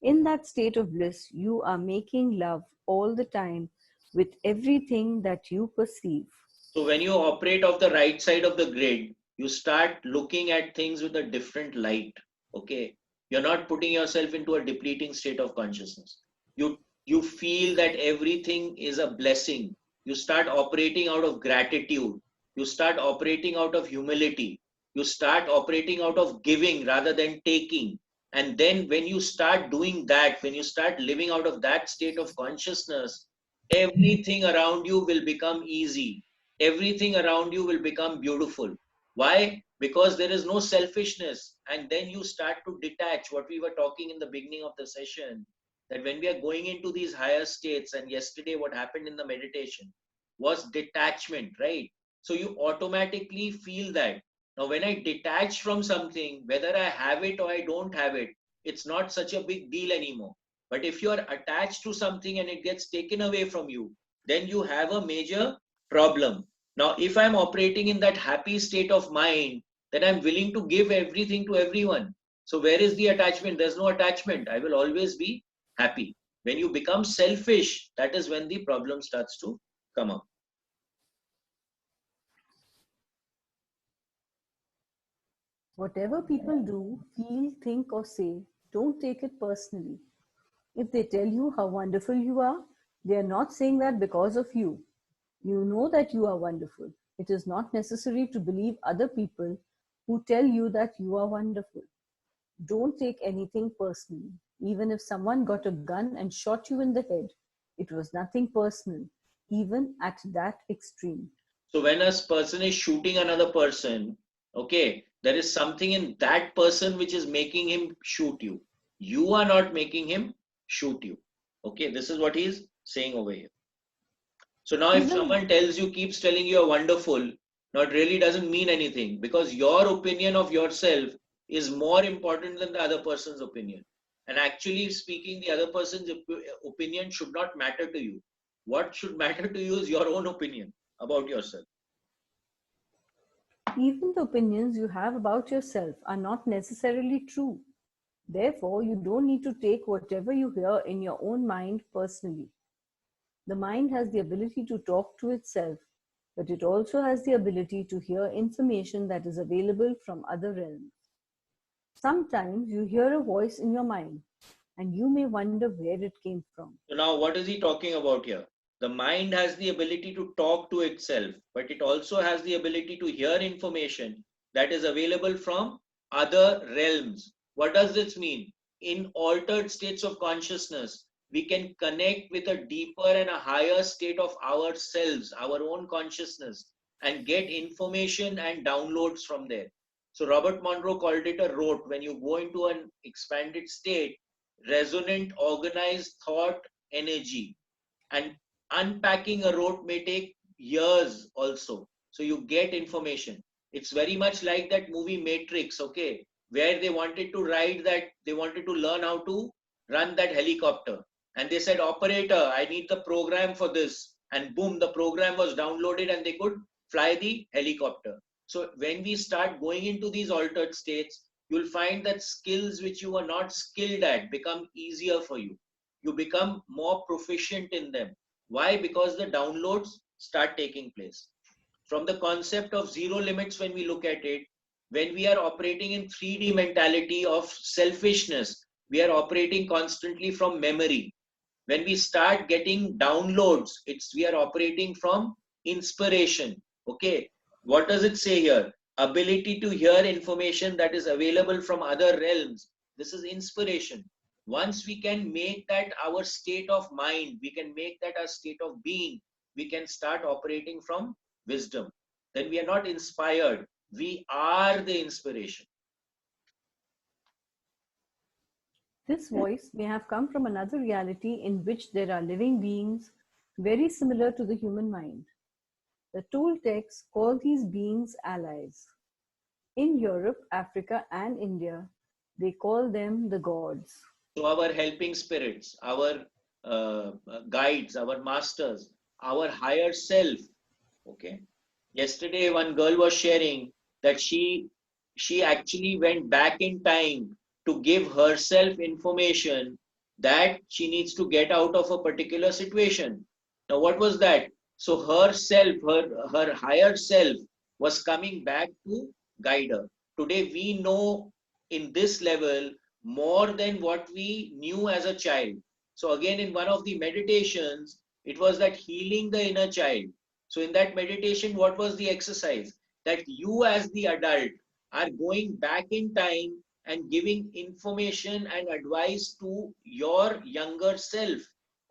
In that state of bliss, you are making love all the time with everything that you perceive. So when you operate off the right side of the grid, you start looking at things with a different light. Okay. You're not putting yourself into a depleting state of consciousness. You feel that everything is a blessing. You start operating out of gratitude. You start operating out of humility. You start operating out of giving rather than taking. And then when you start doing that, when you start living out of that state of consciousness, everything around you will become easy. Everything around you will become beautiful. Why? Because there is no selfishness. And then you start to detach what we were talking in the beginning of the session, that when we are going into these higher states, and yesterday what happened in the meditation was detachment, right? So you automatically feel that. Now, when I detach from something, whether I have it or I don't have it, it's not such a big deal anymore. But if you are attached to something and it gets taken away from you, then you have a major problem. Now, if I'm operating in that happy state of mind, then I'm willing to give everything to everyone. So where is the attachment? There's no attachment. I will always be happy. When you become selfish, that is when the problem starts to come up. Whatever people do, feel, think, or say, don't take it personally. If they tell you how wonderful you are, they are not saying that because of you. You know that you are wonderful. It is not necessary to believe other people who tell you that you are wonderful. Don't take anything personally. Even if someone got a gun and shot you in the head, it was nothing personal, even at that extreme. So when a person is shooting another person, okay, there is something in that person which is making him shoot you. You are not making him shoot you. Okay, this is what he is saying over here. So now if someone tells you, keeps telling you you're wonderful, now it really doesn't mean anything, because your opinion of yourself is more important than the other person's opinion. And actually speaking, the other person's opinion should not matter to you. What should matter to you is your own opinion about yourself. Even the opinions you have about yourself are not necessarily true. Therefore, you don't need to take whatever you hear in your own mind personally. The mind has the ability to talk to itself, but it also has the ability to hear information that is available from other realms. Sometimes you hear a voice in your mind, and you may wonder where it came from. So now what is he talking about here? The mind has the ability to talk to itself, but it also has the ability to hear information that is available from other realms. What does this mean? In altered states of consciousness, we can connect with a deeper and a higher state of ourselves, our own consciousness, and get information and downloads from there. So Robert Monroe called it a rote. When you go into an expanded state, resonant, organized thought energy, and unpacking a rote may take years also. So you get information. It's very much like that movie Matrix, okay, where they wanted to learn how to run that helicopter. And they said, operator, I need the program for this. And boom, the program was downloaded and they could fly the helicopter. So when we start going into these altered states, you'll find that skills which you were not skilled at become easier for you. You become more proficient in them. Why? Because the downloads start taking place. From the concept of zero limits, when we look at it, when we are operating in 3D mentality of selfishness, we are operating constantly from memory. When we start getting downloads, we are operating from inspiration. Okay, what does it say here? Ability to hear information that is available from other realms. This is inspiration. Once we can make that our state of mind, we can make that our state of being, we can start operating from wisdom. Then we are not inspired. We are the inspiration. This voice may have come from another reality in which there are living beings very similar to the human mind. The Toltecs call these beings allies. In Europe, Africa, and India, they call them the gods. So our helping spirits, our guides, our masters, our higher self. Okay. Yesterday, one girl was sharing that she actually went back in time to give herself information that she needs to get out of a particular situation. Now, what was that? So herself, her higher self was coming back to guide her. Today, we know in this level more than what we knew as a child. So again, in one of the meditations, it was that healing the inner child. So in that meditation, what was the exercise? That you as the adult are going back in time and giving information and advice to your younger self.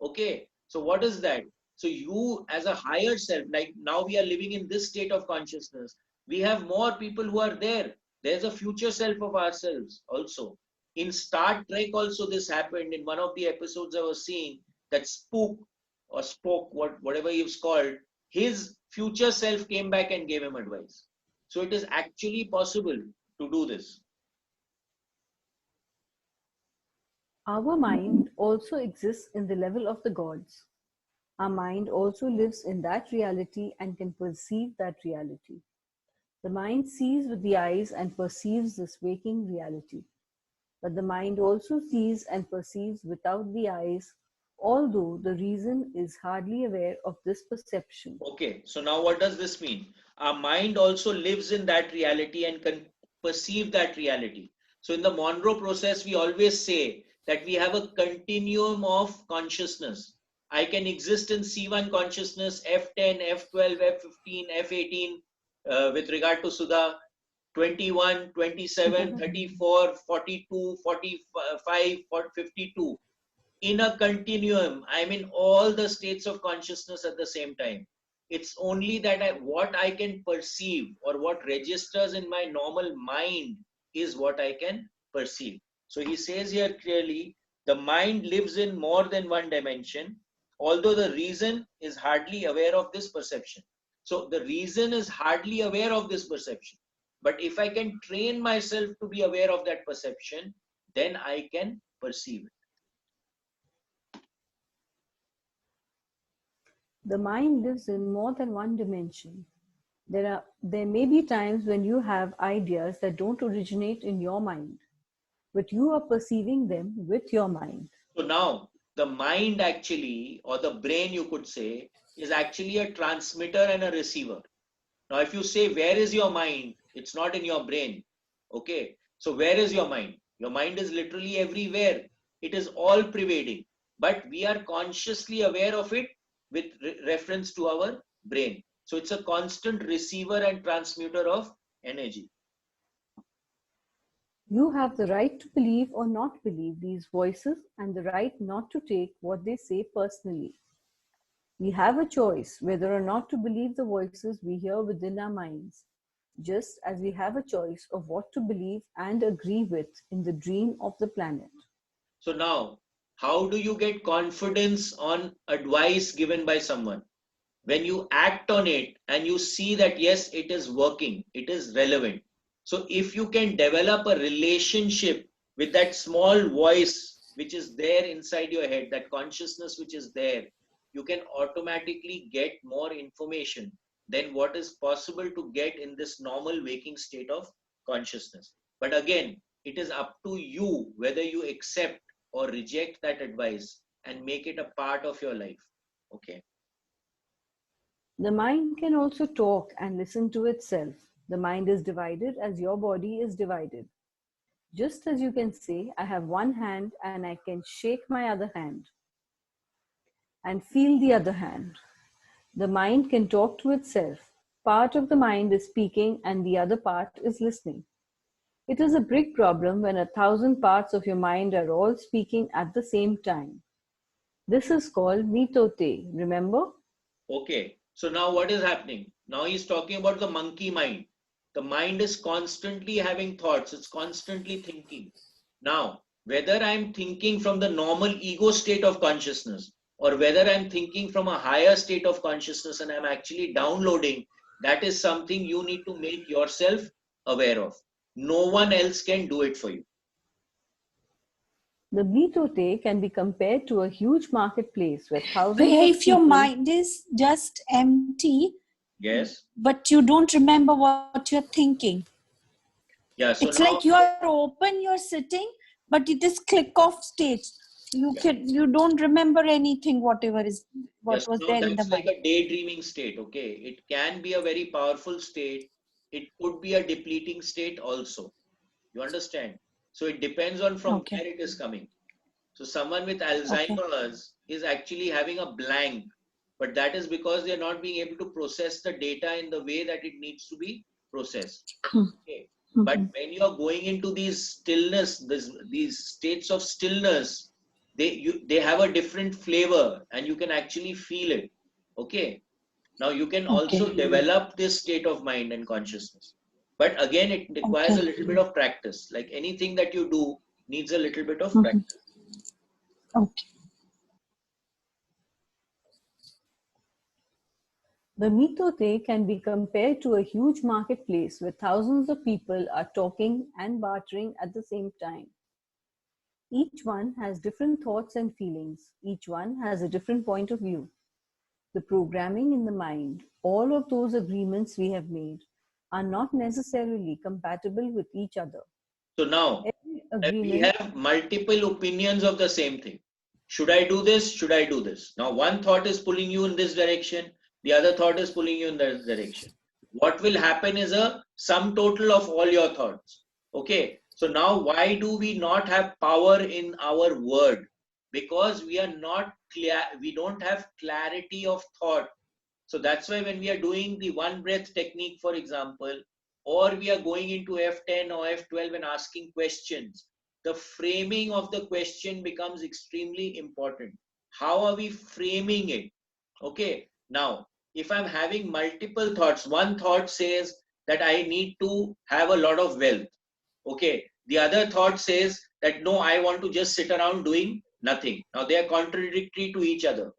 Okay, so what is that? So you as a higher self, like now we are living in this state of consciousness, we have more people who are there. There's a future self of ourselves also. In Star Trek also this happened. In one of the episodes I was seeing that Spock or Spock, whatever he was called, his future self came back and gave him advice. So it is actually possible to do this. Our mind also exists in the level of the gods. Our mind also lives in that reality and can perceive that reality. The mind sees with the eyes and perceives this waking reality. But the mind also sees and perceives without the eyes, although the reason is hardly aware of this perception. Okay, so now what does this mean? Our mind also lives in that reality and can perceive that reality. So in the Monroe process, we always say that we have a continuum of consciousness. I can exist in C1 consciousness, F10, F12, F15, F18, with regard to Sudha, 21, 27, 34, 42, 45, 52. In a continuum, I'm in all the states of consciousness at the same time. It's only that what I can perceive or what registers in my normal mind is what I can perceive. So he says here clearly, the mind lives in more than one dimension. although the reason is hardly aware of this perception. So the reason is hardly aware of this perception. But if I can train myself to be aware of that perception, then I can perceive it. The mind lives in more than one dimension. There may be times when you have ideas that don't originate in your mind, but you are perceiving them with your mind. So now the mind actually, or the brain you could say, is actually a transmitter and a receiver. Now if you say, where is your mind? It's not in your brain. Okay. So where is your mind? Your mind is literally everywhere. It is all pervading. But we are consciously aware of it with reference to our brain. So it's a constant receiver and transmitter of energy. You have the right to believe or not believe these voices and the right not to take what they say personally. We have a choice whether or not to believe the voices we hear within our minds, just as we have a choice of what to believe and agree with in the dream of the planet. So now, how do you get confidence on advice given by someone? When you act on it and you see that yes, it is working, it is relevant. So if you can develop a relationship with that small voice which is there inside your head, that consciousness which is there, you can automatically get more information than what is possible to get in this normal waking state of consciousness. But again, it is up to you whether you accept or reject that advice and make it a part of your life. Okay. The mind can also talk and listen to itself. The mind is divided as your body is divided. Just as you can say, I have one hand and I can shake my other hand and feel the other hand. The mind can talk to itself. Part of the mind is speaking and the other part is listening. It is a big problem when 1,000 parts of your mind are all speaking at the same time. This is called mitote, remember? Okay, so now what is happening? Now he's talking about the monkey mind. The mind is constantly having thoughts, it's constantly thinking. Now, whether I'm thinking from the normal ego state of consciousness or whether I'm thinking from a higher state of consciousness and I'm actually downloading, that is something you need to make yourself aware of. No one else can do it for you. The mitote can be compared to a huge marketplace where thousands Where of if people... your mind is just empty, yes, but you don't remember what you're thinking. Yeah, so it's now, like you are open, you're sitting, but it is click off stage. You don't remember anything, whatever is what yes, was no, there in the that's like mind. a daydreaming state. Okay, it can be a very powerful state. It could be a depleting state also. You understand? So it depends on from where it is coming. So someone with Alzheimer's is actually having a blank, but that is because they are not being able to process the data in the way that it needs to be processed. Okay. But when you are going into these stillness, these states of stillness, they have a different flavor and you can actually feel it. Okay. Now you can also develop this state of mind and consciousness. But again, it requires a little bit of practice. Like anything that you do needs a little bit of practice. Okay. The mitote can be compared to a huge marketplace where thousands of people are talking and bartering at the same time. Each one has different thoughts and feelings. Each one has a different point of view. The programming in the mind, all of those agreements we have made, are not necessarily compatible with each other. So now, we have multiple opinions of the same thing. Should I do this? Should I do this? Now, one thought is pulling you in this direction. The other thought is pulling you in that direction. What will happen is a sum total of all your thoughts. Okay. So now, why do we not have power in our word? Because we are not clear. We don't have clarity of thought. So that's why when we are doing the one breath technique, for example, or we are going into F10 or F12 and asking questions, the framing of the question becomes extremely important. How are we framing it? Okay. Now, if I'm having multiple thoughts, one thought says that I need to have a lot of wealth. Okay. The other thought says that no, I want to just sit around doing nothing. Now they are contradictory to each other.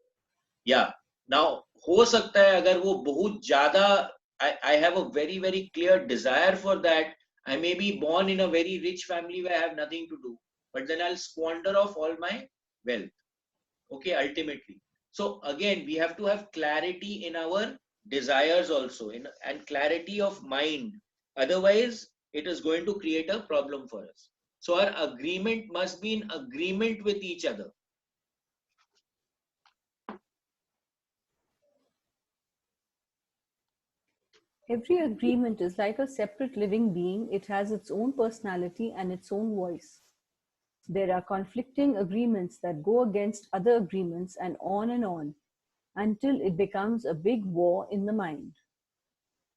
Yeah. Now, हो सकता है अगर वो बहुत ज़्यादा, I have a very, very clear desire for that. I may be born in a very rich family where I have nothing to do, but then I'll squander off all my wealth. Okay, ultimately. So again, we have to have clarity in our desires also, and clarity of mind. Otherwise, it is going to create a problem for us. So our agreement must be in agreement with each other. Every agreement is like a separate living being. It has its own personality and its own voice. There are conflicting agreements that go against other agreements and on until it becomes a big war in the mind.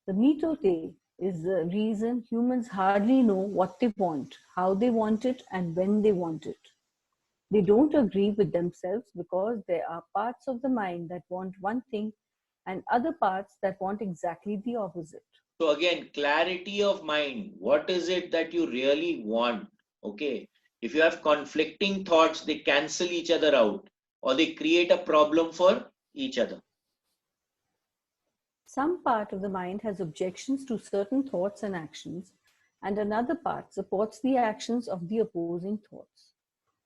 The mitote is the reason humans hardly know what they want, how they want it, and when they want it. They don't agree with themselves because there are parts of the mind that want one thing and other parts that want exactly the opposite. So again, clarity of mind. What is it that you really want? Okay. If you have conflicting thoughts, they cancel each other out or they create a problem for each other. Some part of the mind has objections to certain thoughts and actions, and another part supports the actions of the opposing thoughts.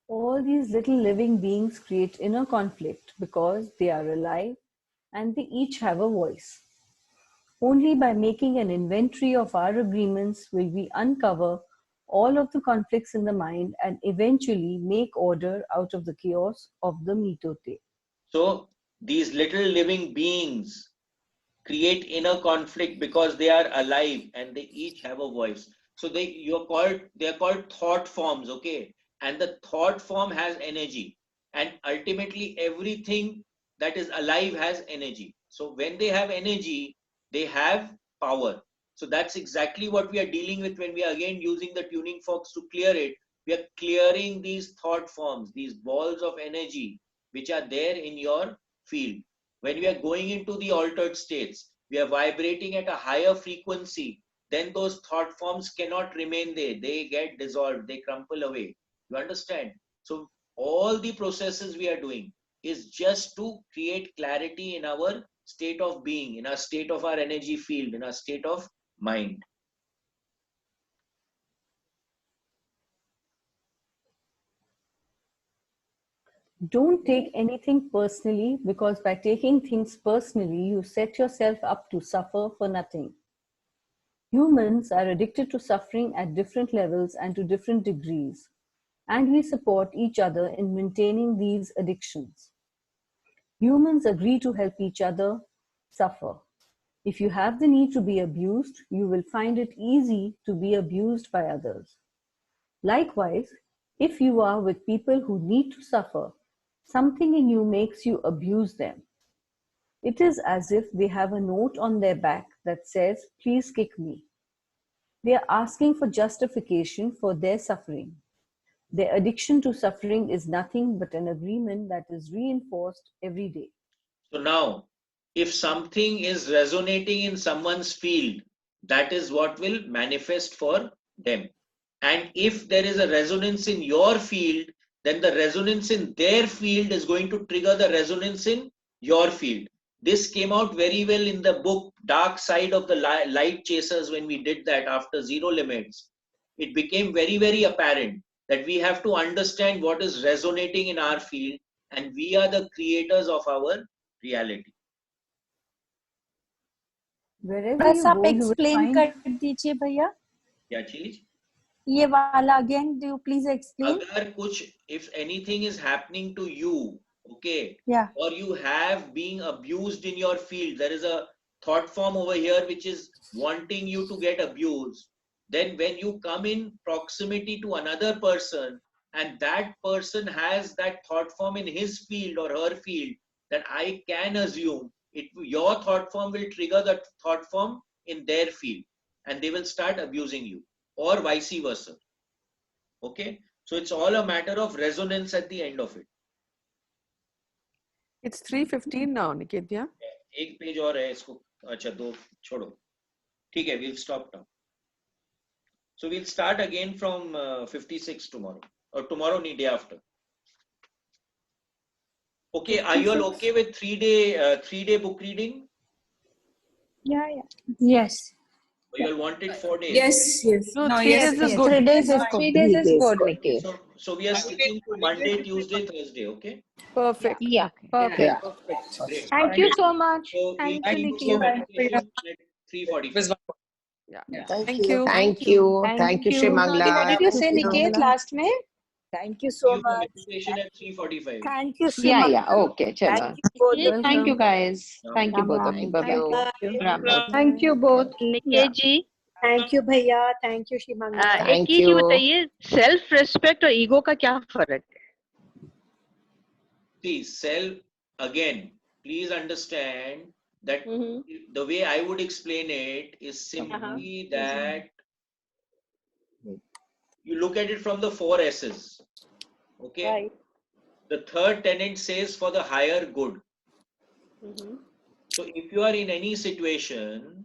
All these little living beings create inner conflict because they are alive and they each have a voice. Only by making an inventory of our agreements will we uncover all of the conflicts in the mind and eventually make order out of the chaos of the mitote. So these little living beings create inner conflict because they are alive and they each have a voice. So they are called thought forms, okay? And the thought form has energy, and ultimately everything that is alive has energy. So when they have energy, they have power. So that's exactly what we are dealing with when we are again using the tuning forks to clear it. We are clearing these thought forms, these balls of energy which are there in your field. When we are going into the altered states, we are vibrating at a higher frequency, then those thought forms cannot remain there. They get dissolved, they crumple away. You understand? So all the processes we are doing is just to create clarity in our state of being, in our state of our energy field, in our state of mind. Don't take anything personally, because by taking things personally, you set yourself up to suffer for nothing. Humans are addicted to suffering at different levels and to different degrees, and we support each other in maintaining these addictions. Humans agree to help each other suffer. If you have the need to be abused, you will find it easy to be abused by others. Likewise, if you are with people who need to suffer, something in you makes you abuse them. It is as if they have a note on their back that says, "Please kick me." They are asking for justification for their suffering. Their addiction to suffering is nothing but an agreement that is reinforced every day. So now, if something is resonating in someone's field, that is what will manifest for them. And if there is a resonance in your field, then the resonance in their field is going to trigger the resonance in your field. This came out very well in the book Dark Side of the Light Chasers when we did that after Zero Limits. It became very, very apparent that we have to understand what is resonating in our field, and we are the creators of our reality. Wherever you go, you will explain find... कर दीजिए भैया. क्या चीज? ये वाला again, do you please explain? अगर कुछ, if anything is happening to you, okay, yeah, or you have been abused in your field, there is a thought form over here which is wanting you to get abused, then when you come in proximity to another person and that person has that thought form in his field or her field, then I can assume your thought form will trigger that thought form in their field and they will start abusing you, or vice versa. Okay, so it's all a matter of resonance at the end of it. It's 3:15 now, Nikitya. एक page और है इसको, अच्छा दो छोड़ो, ठीक है, we'll stop now. So we'll start again from 56 tomorrow, or tomorrow, day after. Okay, are you all okay with 3-day book reading? Yeah. Yes. Or you all wanted 4 days? Yes, yes. No, No, 3 yes, days is yes. good. 3 days is 3 days is good. Okay, so we are sticking to Monday, Tuesday, Thursday, okay? Perfect. Yeah. Perfect. Great. Thank you so much. So we Thank you, keep your Nikki. meditation at 3:45. Yeah. Thank Thank you. you. Thank you. Thank you, Shri Mangla. What did you say, Thank you. Niket, last में? Thank you so Your much. meditation at 3:45. Thank you, Yeah, Sima. yeah. Okay, Thank chalo. you both. Welcome. Thank you, guys. Thank you, Ram both of Ram. you. Bye-bye. Bye. Ram Ram. Thank you both. Yeah. Niket ji Thank you, भैया. Thank you, Shimanga. एक Thank चीज you. बताइए self respect और ego का क्या फर्क है? See, again, please understand that the way I would explain it is simply that you look at it from the 4 S's. Okay? Right. The third tenet says for the higher good. So if you are in any situation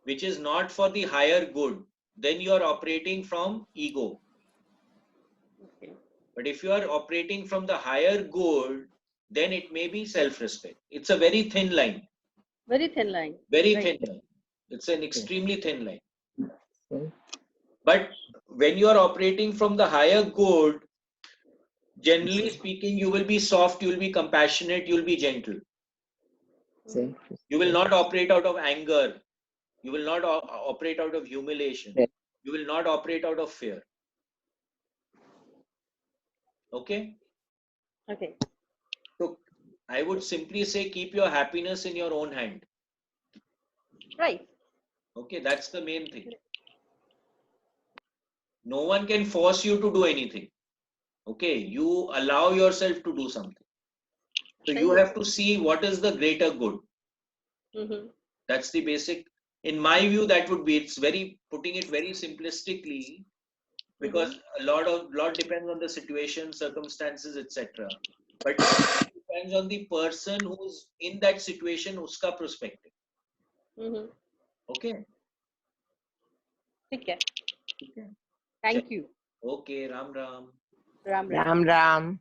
which is not for the higher good, then you are operating from ego. But if you are operating from the higher good, then it may be self-respect. It's a very thin line. Very thin line. Very thin line. It's an extremely thin line. But when you are operating from the higher good, generally speaking, you will be soft, you will be compassionate, you will be gentle. You will not operate out of anger. You will not operate out of humiliation. You will not operate out of fear. Okay? Okay. So I would simply say keep your happiness in your own hand. Right. Okay, that's the main thing. No one can force you to do anything. Okay, you allow yourself to do something. So you have to see what is the greater good. That's the basic. In my view, that would be, it's very, putting it very simplistically, because a lot depends on the situation, circumstances, etc. But it depends on the person who's in that situation, uska perspective. Okay. Okay. Thank you. Okay, Ram Ram. Ram Ram. Ram Ram.